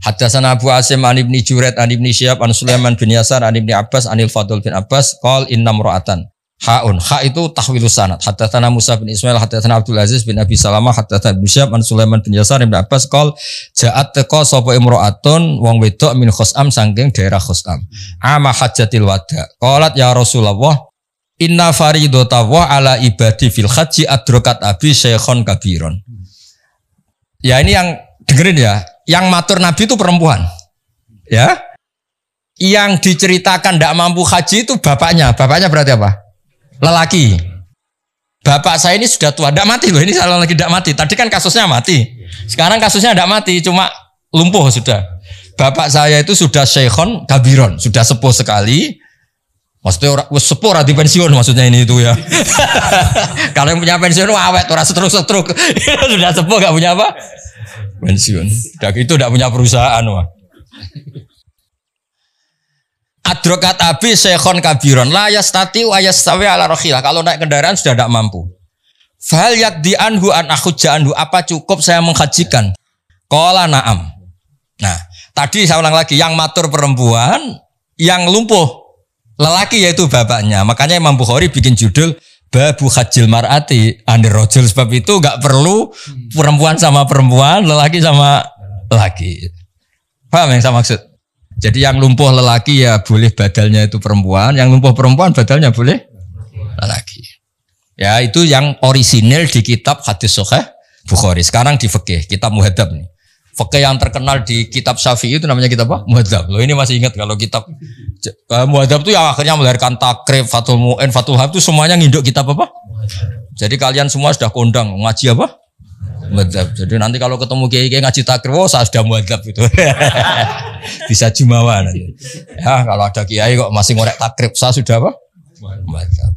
Haddatsana Abu Asim an Ibni Juraid an Ibni Syihab an Sulaiman bin Yasar an Ibni Abbas anil Fadl bin Abbas qol innam ra'atan. Ha'un. Ha itu tahwilus sanad. Haddatsana Musa bin Ismail haddatsana Abdul Aziz bin Abi Salamah haddatsana Ibnu Syihab an Sulaiman bin Yasar bin Abbas qol ja'at taqa sapa imra'atun wong wedok min Khusam saking daerah Khusam. Ama hajjatil wada. Qalat ya Rasulullah inna faridata wa ala ibadi fil haji adrokat abi syekhon kabiron. Ya ini yang dengerin ya. Yang matur Nabi itu perempuan. Ya. Yang diceritakan tidak mampu haji itu bapaknya. Bapaknya berarti apa? Lelaki. Bapak saya ini sudah tua, tidak mati loh. Ini saya lagi tidak mati. Tadi kan kasusnya mati. Sekarang kasusnya tidak mati, cuma lumpuh sudah. Bapak saya itu sudah syekhon kabiron, sudah sepuh sekali. Maksudnya orang sepuh di pensiun maksudnya ini itu ya. Kalau yang punya pensiun awet, orang setruk. Sudah sepuh gak punya apa? Pensiun. Itu tidak punya perusahaan wah. Adrokat abi syekhon kabiron la yastati wa yastawi ala rakhilah. Kalau naik kendaraan sudah tidak mampu. Fal yakdi anhu an akhujja anhu, apa cukup saya menghajikan? Qala na'am. Nah, tadi saya ulang lagi, yang matur perempuan, yang lumpuh lelaki yaitu bapaknya. Makanya Imam Bukhari bikin judul babu hajjil mar'ati anir rajul, sebab itu enggak perlu perempuan sama perempuan, lelaki sama lelaki. Paham yang saya maksud? Jadi yang lumpuh lelaki ya boleh badalnya itu perempuan, yang lumpuh perempuan badalnya boleh lelaki. Ya itu yang orisinil di kitab hadis sahih Bukhari. Sekarang di fikih, kitab Muhadzab nih. Fikih yang terkenal di kitab Syafi'i itu namanya kitab apa? Muhadzab. Loh ini masih ingat kalau kitab Muhadzab itu yang akhirnya melahirkan Takrib, Fathul Mu'in, Fathul Wahab itu semuanya nginduk kitab apa? Jadi kalian semua sudah kondang ngaji apa? Muhadzab. Jadi nanti kalau ketemu kiai ngaji takrib, oh saya sudah muhadzab itu. Bisa jumawa nanti. Ya kalau ada kiai kok masih ngorek takrib, saya sudah apa? Muhadzab.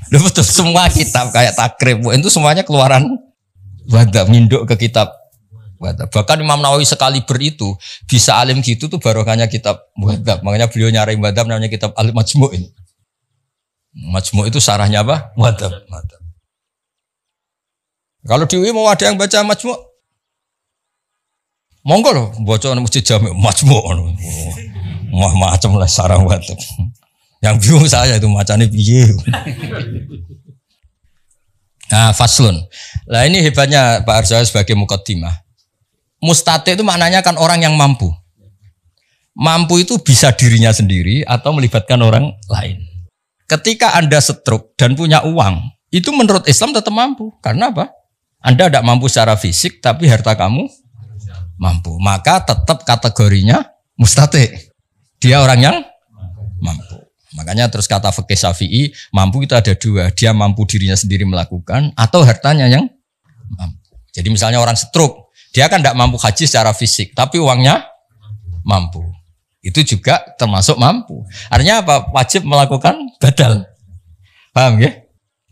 Loh, betul semua kitab kayak takrib itu semuanya keluaran muhadzab, nginduk ke kitab muhadzab. Bahkan Imam Nawawi sekali itu bisa alim gitu tuh barokahnya kitab muhadzab. Makanya beliau nyari muhadzab namanya kitab Al-Majmu' ini. Majmu' itu sarahnya apa? Muhadzab. Kalau di UI mau ada yang baca Majmu', monggo loh, baca masjid Jami' Majmu', macam lah sarang banget. Yang bingung saya itu macamnya piye. Nah, faslun. Lah ini hebatnya Pak Arza sebagai muqaddimah. Mustati itu maknanya kan orang yang mampu. Mampu itu bisa dirinya sendiri atau melibatkan orang lain. Ketika Anda stroke dan punya uang, itu menurut Islam tetap mampu. Karena apa? Anda tidak mampu secara fisik, tapi harta kamu mampu. Maka tetap kategorinya mustati. Dia orang yang mampu. Makanya terus kata fikih Syafi'i, mampu itu ada dua. Dia mampu dirinya sendiri melakukan, atau hartanya yang mampu. Jadi misalnya orang stroke, dia kan tidak mampu haji secara fisik, tapi uangnya mampu. Itu juga termasuk mampu. Artinya apa? Wajib melakukan badal. Paham ya?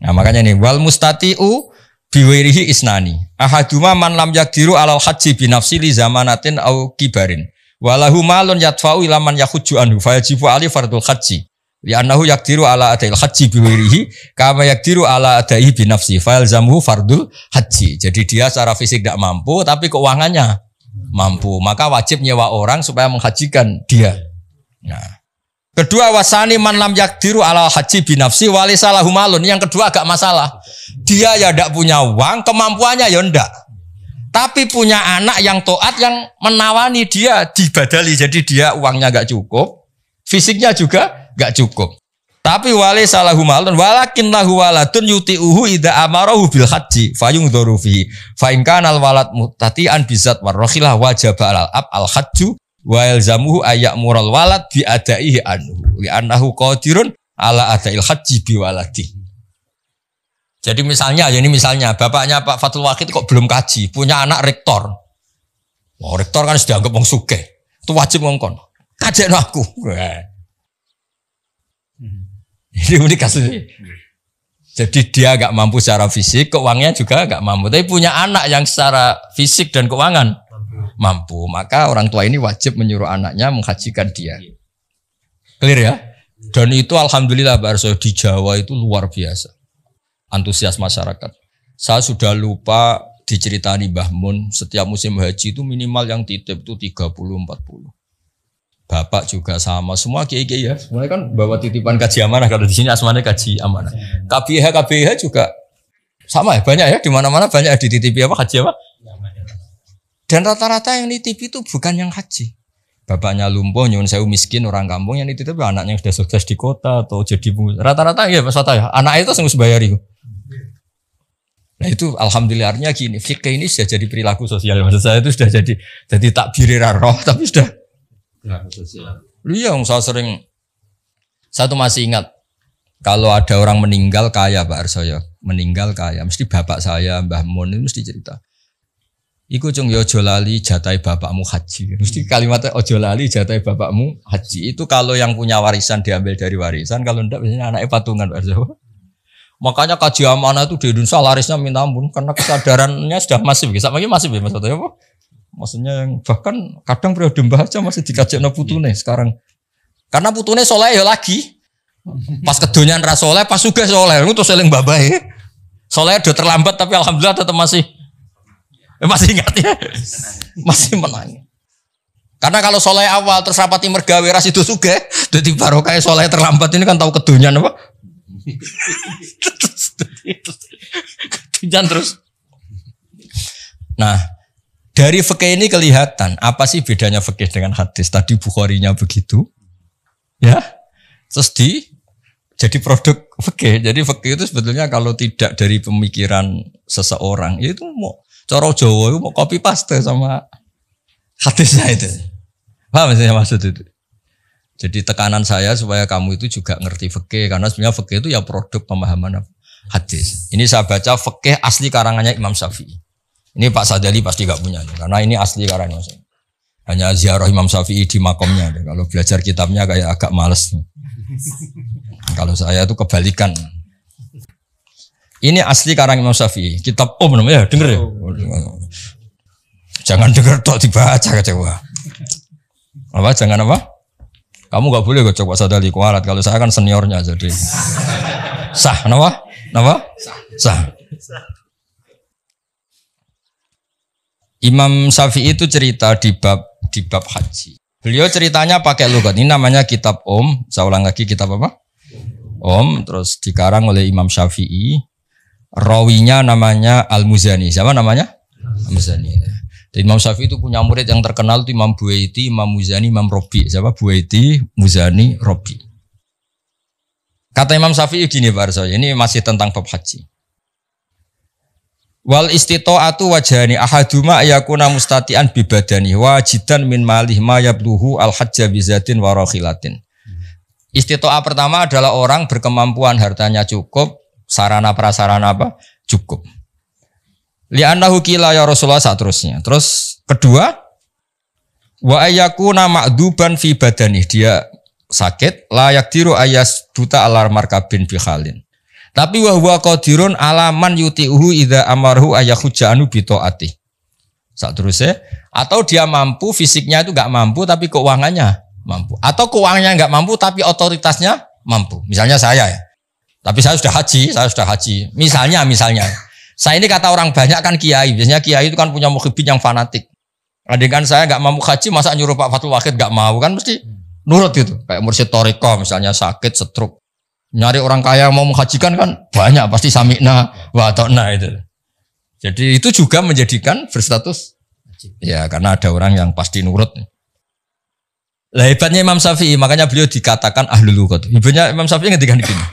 Nah makanya nih, wal mustati'u biwirihi isnani. Ahaduma man lam yakdiru alal haji binafsi li zamanatin au kibarin. Walahu malun yadfa'u ila man yakhujju anhu fayajibu ali fardul haji. Li'annahu yakdiru ala adail haji biwirihi kama yakdiru ala adaihi binafsi fayalzamuhu fardul haji. Jadi dia secara fisik tidak mampu tapi keuangannya mampu. Maka wajib nyewa orang supaya menghajikan dia. Nah, Kedua wasani man lam yakdiru ala haji binafsi walisalahu malun. Yang kedua agak masalah. Dia ya ndak punya uang, kemampuannya ya ndak. Tapi punya anak yang taat yang menawani dia dibadali. Jadi dia uangnya enggak cukup, fisiknya juga enggak cukup. Tapi walisalahu malun walakin lahu waladun yuti'uhu idza amarahu bil haji fayungdharu fihi. Fa in kana al walad muttati'an bizat warrakhilah wajaba al ab al hajju wa yalzamuhu ayyamural walad bi adaihi anhu li annahu qadirun ala adail haji bi waladi. Jadi misalnya bapaknya Pak Fatul Wahid kok belum kaji, punya anak rektor. Oh, rektor kan sudah dianggap wong sugih. Itu wajib ngongkon. Kajekno aku. Ini kasusnya. Jadi dia enggak mampu secara fisik, keuangannya juga enggak mampu. Tapi punya anak yang secara fisik dan keuangan mampu. Maka orang tua ini wajib menyuruh anaknya menghajikan dia. Clear ya? Dan itu alhamdulillah Pak Arso di Jawa itu luar biasa. Antusias masyarakat. Saya sudah lupa diceritani Mbah Mun, setiap musim haji itu minimal yang titip itu 30-40. Bapak juga sama, semua kiai-kiai ya. Semuanya kan bawa titipan kaji amanah. Kalau di sini asmane kaji amanah. KBH juga sama ya, banyak ya. Di mana-mana banyak dititipi apa haji apa. Dan rata-rata yang nitip itu bukan yang haji. Bapaknya lumpuh, nyuwun sewu miskin orang kampung yang nitip anaknya yang sudah sukses di kota atau jadi pengusaha. Rata-rata ya Mas Fata ya. Anak itu harus bayari. Nah itu alhamdulillahnya gini. Fikih ini sudah jadi perilaku sosial. Maksud saya itu sudah jadi takbir roh, tapi sudah. Iya, saya tuh masih ingat kalau ada orang meninggal kaya Pak Arsoyo, meninggal kaya, mesti bapak saya Mbah Mun itu mesti cerita. Iku cung yo ojo lali jatai bapakmu haji. Mesti kalimatnya ojo lali jatai bapakmu haji. Itu kalau yang punya warisan diambil dari warisan, kalau enggak biasanya anaknya patungan Pak Arsoyo. Makanya kaji amanah itu di Indonesia larisnya minta ampun karena kesadarannya sudah masif. Sampai masif ya Mas Arsoyo. Maksudnya yang bahkan kadang periode mbah aja masih dikajekno putune sekarang. Karena putune soleh ya lagi. Pas kedonyan ra soleh, pas sugih soleh, itu seling babahe. Soleh udah terlambat tapi alhamdulillah tetap masih ingat ya. Masih menang. Karena kalau soleh awal terus rapati mergawe ras itu sugih, dadi barokah soleh terlambat ini kan tahu kedonyan apa? Kedonyan terus. Nah, dari fikih ini kelihatan apa sih bedanya fikih dengan hadis. Tadi Bukharinya begitu, ya. Terus jadi produk fikih. Jadi fikih itu sebetulnya kalau tidak dari pemikiran seseorang, itu mau cara Jawa itu mau copy paste sama hadisnya itu. Paham saya maksud itu? Jadi tekanan saya supaya kamu itu juga ngerti fikih karena sebenarnya fikih itu ya produk pemahaman hadis. Ini saya baca fikih asli karangannya Imam Syafi'i. Ini Pak Sadali pasti gak punya, karena ini asli karangan saya. Hanya ziarah Imam Syafi'i di makomnya. Kalau belajar kitabnya kayak agak males. Kalau saya itu kebalikan. Ini asli karangan Imam Syafi'i. Kitab namanya, denger ya. Jangan denger tok dibaca kecewa. Apa? Jangan apa? Kamu gak boleh gocok Pak Sadali kualat. Kalau saya kan seniornya jadi. Sah, kenapa? Sah. Imam Syafi'i itu cerita di bab haji. Beliau ceritanya pakai lugat. Ini namanya kitab Saya ulang lagi kitab apa? Terus dikarang oleh Imam Syafi'i. Rawinya namanya Al-Muzani. Siapa namanya? Al-Muzani. Dan Imam Syafi'i itu punya murid yang terkenal itu Imam Buaiti, Imam Muzani, Imam Robi. Siapa? Buaiti, Muzani, Robi. Kata Imam Syafi'i gini Pak Arso. Ini masih tentang bab haji. Wal istita'atu wajhani ahaduma ayakuna mustati'an bibadani wajidan min malih ma yabluhu al hajja bizatin wa rakhilatin. Istita'ah pertama adalah orang berkemampuan hartanya cukup, sarana prasarana apa? Cukup. Li'annahu qila ya Rasulullah seterusnya. Terus kedua wa ayakuna ma'duban fi badani, dia sakit la yakdiru ayas buta alar markabin bi khalin. Tapi wa huwa qadirun alaman yuti'uhu idza amarhu ayakhujja anu bi taati. Saterusnya atau dia mampu fisiknya itu enggak mampu tapi keuangannya mampu. Atau keuangannya enggak mampu tapi otoritasnya mampu. Misalnya saya ya. Tapi saya sudah haji. Misalnya saya ini kata orang banyak kan kiai. Biasanya kiai itu kan punya mukhibin yang fanatik. Andai kan saya enggak mampu haji masa nyuruh Pak Fatul Wahid enggak mau kan mesti nurut gitu. Kayak mursyid toriko misalnya sakit, stroke. Nyari orang kaya mau menghajikan kan banyak pasti sami'na wa ata'na itu. Jadi itu juga menjadikan berstatus ya karena ada orang yang pasti nurut. Lah hebatnya Imam Syafi'i, makanya beliau dikatakan ahlul lughah. Ibunya Imam Syafi'i ngendikan gini.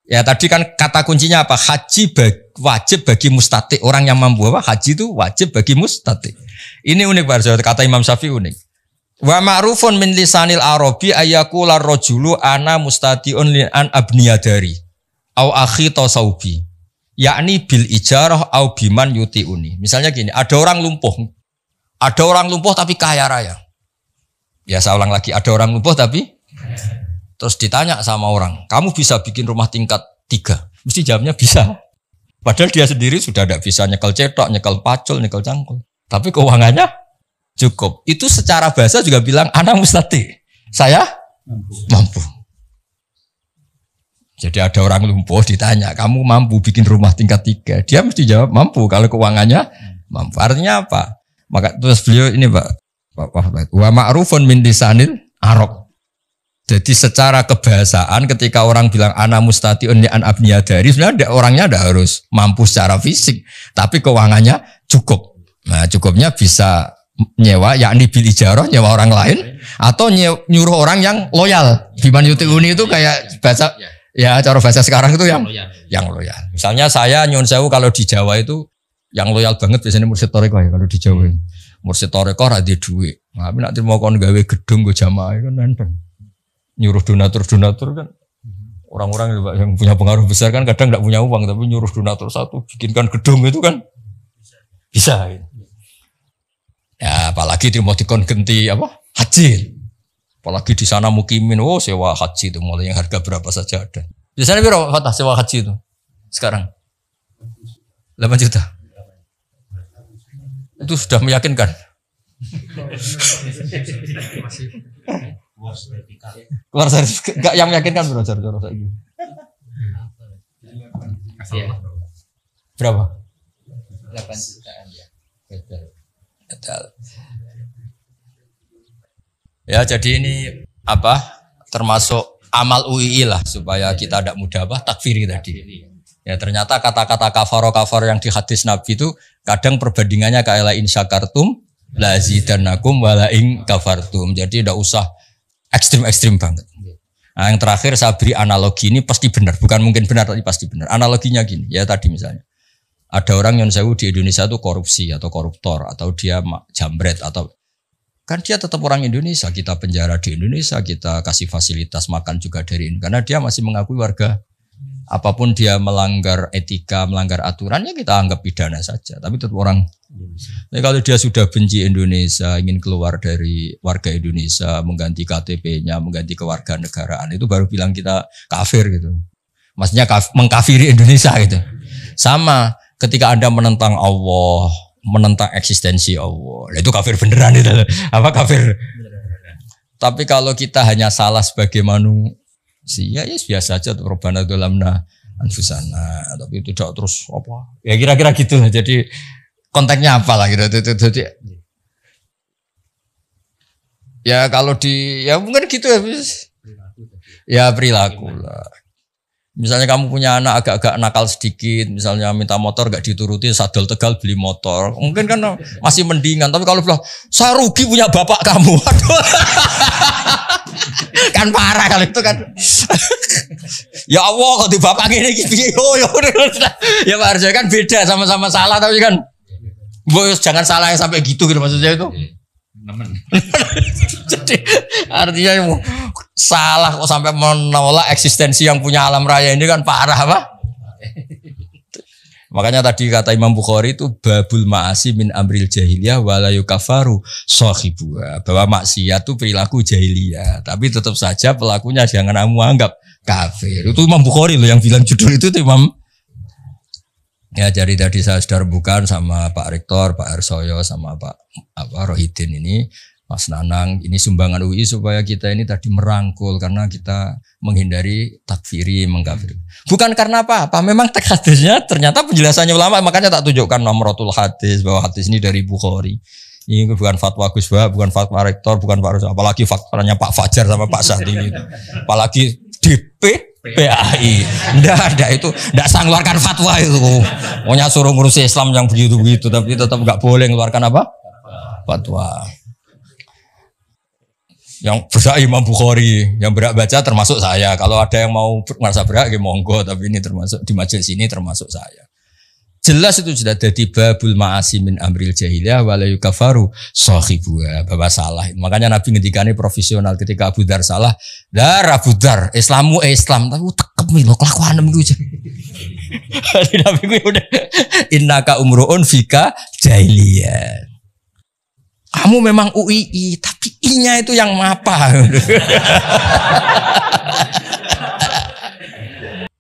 Ya tadi kan kata kuncinya apa? Haji wajib bagi mustati. Orang yang mampu apa? Haji itu wajib bagi mustati. Ini unik banget, kata Imam Syafi'i unik. Wa ma'rufun min lisanil arabi ayyakula rajulu ana mustatiun li an abniyadari au akhi tasawbi. Yakni bil ijarah au biman yutiuni. Misalnya gini, ada orang lumpuh. Ada orang lumpuh tapi kaya raya. Ya saya ulang lagi, ada orang lumpuh tapi terus ditanya sama orang, kamu bisa bikin rumah tingkat 3? Mesti jawabnya bisa. Padahal dia sendiri sudah tidak bisa nyekel cetok, nyekel pacul, nyekel cangkul. Tapi keuangannya cukup. Itu secara bahasa juga bilang, ana mustati. Saya mampu. Jadi ada orang lumpuh ditanya, kamu mampu bikin rumah tingkat 3? Dia mesti jawab mampu kalau keuangannya mampu. Artinya apa? Maka terus beliau ini Pak wa ma'rufun min lisanil arab. Jadi secara kebahasaan ketika orang bilang ana mustatiun li an abniyadari, sebenarnya orangnya tidak harus mampu secara fisik, tapi keuangannya cukup. Nah, cukupnya bisa nyewa, yakni bil ijarah, nyewa orang lain, atau nyuruh orang yang loyal. Biman yutiuni itu kayak bahasa ya cara bahasa sekarang itu yang loyal. Misalnya saya nyun sewu kalau di Jawa itu yang loyal banget biasanya mursyid toreko ya kalau di Jawa. Mursyid toreko ra duwe dhuwit. Tapi nek mau kon gawe gedung go jamaah kan nenteng. Nyuruh donatur kan orang-orang yang punya pengaruh besar kan kadang enggak punya uang tapi nyuruh donatur satu bikinkan gedung itu kan bisa. Ya apalagi mau dikon genti apa? Haji. Apalagi di sana mukimin, sewa haji itu mulai yang harga berapa saja ada. Biasanya berapa fatah sewa haji itu sekarang? 8 juta. Itu sudah meyakinkan. Keluar sertifikat. Enggak yang meyakinkan bro, cara saya gitu. Berapa? 8 jutaan ya. Betul. Ya jadi ini apa? Termasuk amal UII lah supaya kita tidak mudah takfiri tadi. Ya ternyata kata-kata kafaro yang di hadis Nabi itu kadang perbandingannya kayak la in syakartum la zidannakum wa la in kafartum. Jadi tidak usah ekstrim banget. Nah, yang terakhir saya beri analogi ini pasti benar, bukan mungkin benar tapi pasti benar. Analoginya gini, ya tadi misalnya ada orang yang sewu di Indonesia itu korupsi atau koruptor atau dia jambret atau kan dia tetap orang Indonesia, kita penjara di Indonesia, kita kasih fasilitas makan juga dari ini karena dia masih mengakui warga. Apapun dia melanggar etika, melanggar aturannya kita anggap pidana saja. Tapi tetap orang Indonesia. Nah, kalau dia sudah benci Indonesia, ingin keluar dari warga Indonesia, mengganti KTP-nya, mengganti kewarganegaraan, itu baru bilang kita kafir gitu. Maksudnya mengkafiri Indonesia gitu. Sama ketika Anda menentang Allah, menentang eksistensi Allah, itu kafir beneran itu. Apa kafir? Tapi kalau kita hanya salah sebagai manusia, ya biasa aja tuh Rabbana dzalamna anfusana, tapi tidak terus apa ya kira-kira gitu. Jadi konteksnya apa lah gitu. Jadi ya kalau di ya mungkin gitu ya perilaku lah. Misalnya kamu punya anak agak-agak nakal sedikit, misalnya minta motor gak dituruti, sadol Tegal beli motor, mungkin kan masih mendingan. Tapi kalau bilang saya rugi punya bapak kamu, aduh. Kan parah kalau itu kan. Ya Allah kalau di bapak ini ya Pak Arjo kan beda, sama-sama salah tapi kan bos jangan salah yang sampai gitu maksudnya itu. Jadi artinya salah kok sampai menolak eksistensi yang punya alam raya ini kan parah apa? Makanya tadi kata Imam Bukhari itu babul ma'asi min amril jahiliyah wala yukafaru sahibuha, bahwa maksiat itu perilaku jahiliyah tapi tetap saja pelakunya jangan kamu anggap kafir. Itu Imam Bukhari loh yang bilang judul itu tuh Imam. Ya jadi tadi saya sudah bukan sama Pak Rektor, Pak Arsoyo sama Pak Rohidin ini, Mas Nanang, ini sumbangan UI supaya kita ini tadi merangkul karena kita menghindari takfiri, mengkafiri. Bukan karena apa-apa, memang teks hadisnya ternyata penjelasannya ulama, makanya tak tunjukkan nomrotul hadis bahwa hadis ini dari Bukhari. Ini bukan fatwa Gus Bah, bukan fatwa rektor, bukan Pak Rusli, apalagi fatwanya Pak Fajar sama Pak Sadi gitu. Apalagi DPPAI. Nggak ada itu, nggak sang keluarkan fatwa itu. Pokoknya suruh ngurusi Islam yang begitu-begitu, tapi tetap nggak boleh mengeluarkan apa? Fatwa. Yang berhak Imam Bukhari, yang berhak baca termasuk saya. Kalau ada yang mau merasa berhak, ya monggo. Tapi ini termasuk di majelis ini termasuk saya. Jelas itu sudah jadi babul ma'asi min amril jahiliyah wala yukafaru sahibuha, bahwa salah. Makanya Nabi ngendikane profesional ketika Abu Dar salah, dar Abu Dar, Islamu Islam, tapi tekep milo kelakuanem iku. Nabi ku udah innaka umruun fika jahiliyah. Kamu memang UII, tapi I-nya itu yang apa?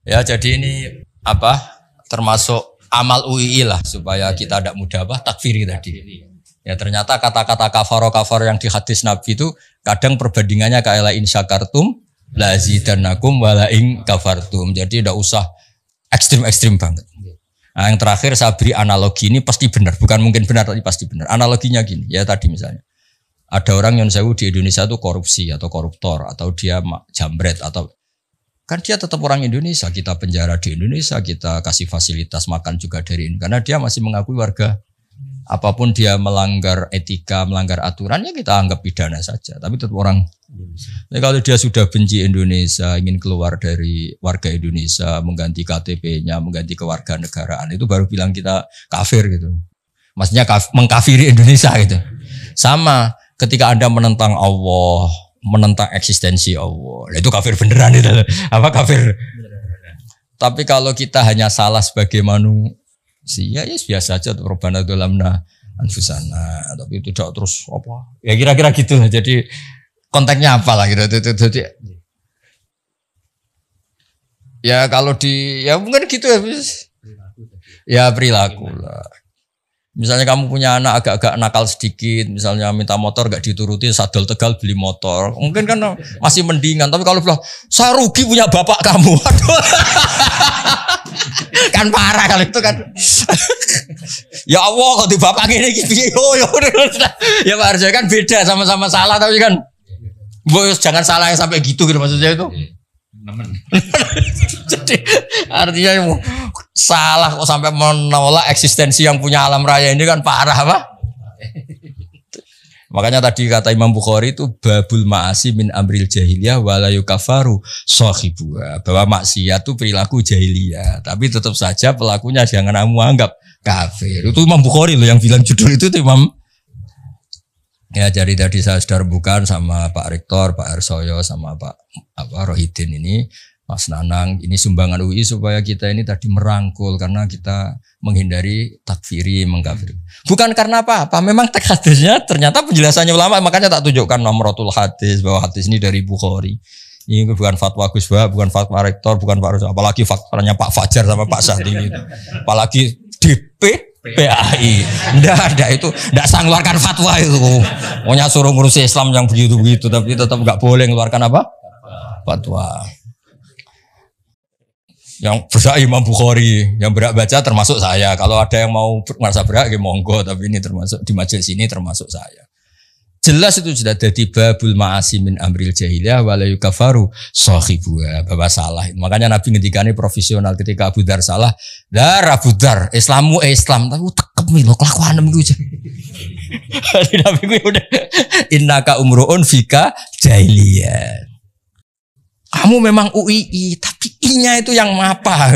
Ya, jadi ini apa? Termasuk amal UII lah supaya kita tidak mudah takfiri tadi. Ya ternyata kata-kata kafaro yang di hadis Nabi itu kadang perbandingannya kayak la in syakartum la zidannakum wa la in kafartum. Jadi tidak usah ekstrim-ekstrim banget. Nah, yang terakhir saya beri analogi ini pasti benar, bukan mungkin benar tapi pasti benar. Analoginya gini, ya tadi misalnya ada orang yang sewu di Indonesia itu korupsi atau koruptor atau dia jambret atau kan dia tetap orang Indonesia, kita penjara di Indonesia, kita kasih fasilitas makan juga dari ini karena dia masih mengakui warga. Apapun dia melanggar etika, melanggar aturannya kita anggap pidana saja, tapi tetap orang Indonesia. Jadi kalau dia sudah benci Indonesia, ingin keluar dari warga Indonesia, mengganti KTP-nya, mengganti kewarganegaraan, itu baru bilang kita kafir gitu. Maksudnya mengkafiri Indonesia gitu. Sama ketika Anda menentang Allah, menentang eksistensi Allah, itu kafir beneran itu. Apa kafir? Tapi kalau kita hanya salah sebagai manusia, ya biasa aja tuh Rabbana dzalamna anfusana, tapi itu tidak terus apa? Ya kira-kira gitu. Jadi konteksnya apa lah gitu. Jadi ya kalau di ya mungkin gitu ya. Ya perilaku lah. Misalnya kamu punya anak agak-agak nakal sedikit, misalnya minta motor gak dituruti, sadol Tegal beli motor. Mungkin kan masih mendingan, tapi kalau bilang saya rugi punya bapak kamu. Aduh. Kan parah kalau itu kan. Ya Allah kalau di bapak ini ya Pak Arjo kan beda, sama-sama salah tapi kan bos jangan salah yang sampai gitu maksudnya itu. Jadi artinya salah kok sampai menolak eksistensi yang punya alam raya ini kan parah apa? Makanya tadi kata Imam Bukhari itu babul ma'asi min amril jahiliyah wala yukafaru sahibuha, bahwa maksiat itu perilaku jahiliyah, tapi tetap saja pelakunya jangan kamu anggap kafir. Itu Imam Bukhari loh yang bilang judul itu tuh Imam. Ya jadi tadi saya sudah bukan sama Pak Rektor, Pak Arsoyo, sama Pak Rohidin ini, Mas Nanang, ini sumbangan UI supaya kita ini tadi merangkul karena kita menghindari takfiri, mengkafiri. Bukan karena apa-apa, memang teks hadisnya ternyata penjelasannya ulama, makanya tak tunjukkan nomrotul hadis bahwa hadis ini dari Bukhari. Ini bukan fatwa Gus Bah, bukan fatwa Rektor, bukan Pak Rusli, apalagi fatwanya Pak Fajar sama Pak Sadi gitu. Apalagi DPPAI. Nggak ada itu, nggak sang keluarkan fatwa itu. Pokoknya suruh ngurusi Islam yang begitu-begitu, tapi tetap nggak boleh mengeluarkan apa? Fatwa. Yang berhak Imam Bukhari, yang berhak baca termasuk saya. Kalau ada yang mau merasa berhak, ya monggo. Tapi ini termasuk di majelis ini termasuk saya. Jelas itu sudah jadi babul ma'asi min amril jahiliyah wala yukafaru sahibuha, bahwa salah. Makanya Nabi ngendikane profesional ketika Abu Dar salah, dar Abu Dar, Islamu Islam, tapi tekep milo kelakuanem iku. Nabi ku udah innaka umruun fika jahiliyah. Kamu memang UII, tapi I-nya itu yang apa?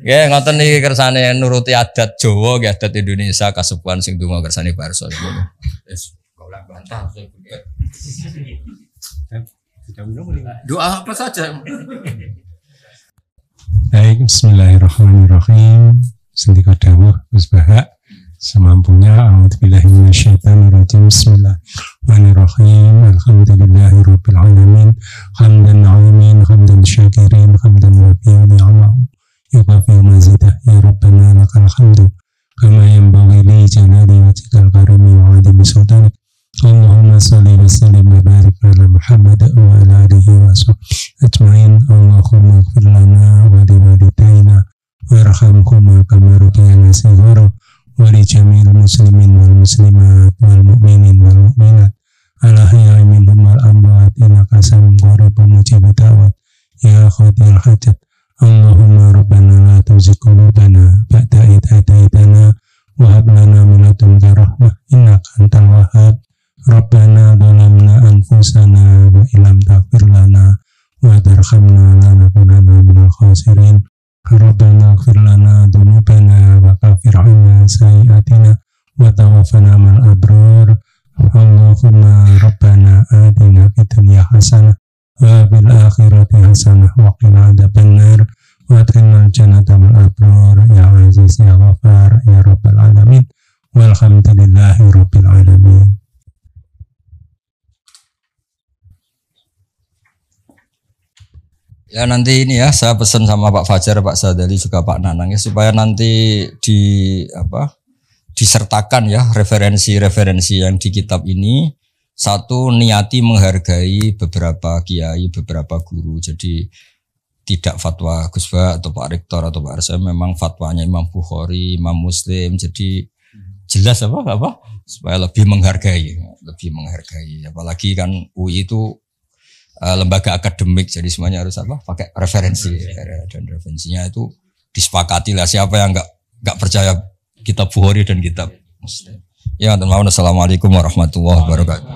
Ya ngoten niki kersane nuruti adat Jawa, adat Indonesia kasepuhan sing donga kersane Pak Arso. Wis kula bantah. Doa apa saja. Baik, bismillahirrahmanirrahim. Sendika dawuh Gus Bah semampunya. A'udzubillahi minasyaitonirrajim. Bismillahirrahmanirrahim. Alhamdulillahirabbil alamin. Hamdan 'alamin, hamdan syakirin, hamdan wafiyan ni'amahu. Yukafi mazidah ya Rabbana lakal hamdu kama yanbaghi li jalali wajhikal karimi wa 'azimi sultanik. Allahumma shalli wa sallim wa barik ala Muhammad wa ala alihi wa sahbihi ajma'in. Allahumma ighfir lana wa li walidayna wa warhamhuma kama rabbayani shighara wa li jami'il muslimin wal muslimat wal mu'minin wal mu'minat ala hayyi minhum wal amwat innaka samiyun qaribun mujibud da'wat ya qadil hajat. Allahumma rabbana la tuzigh qulubana ba'da idh hadaitana wa hab lana min ladunka rahmah innaka antal wahhab. Rabbana zalamna anfusana wa illam taghfir lana wa tarhamna lanakunanna minal khasirin. Rabbana ighfir lana dzunubana wa kaffir 'anna sayyi'atina wa tawaffana ma'al abrar. Allahumma rabbana atina fid dunya hasanah wa fil akhirati hasanah wa qina adzabannar wa adkhilnal jannata ma'al abrar ya aziz ya ghafar ya rabbal alamin walhamdulillahi rabbil alamin. Ya nanti ini ya saya pesan sama Pak Fajar, Pak Sadali juga Pak Nanang ya supaya nanti disertakan ya referensi-referensi yang di kitab ini. Satu, niati menghargai beberapa kiai, beberapa guru. Jadi tidak fatwa Gus Bah atau Pak Rektor atau Pak Arsam, memang fatwanya Imam Bukhari, Imam Muslim. Jadi jelas apa supaya lebih menghargai. Apalagi kan UI itu lembaga akademik, jadi semuanya harus pakai referensi. Dan referensinya itu disepakati lah, siapa yang enggak percaya kitab Bukhari dan kitab Muslim. Ya, teman-teman, assalamualaikum warahmatullahi wabarakatuh.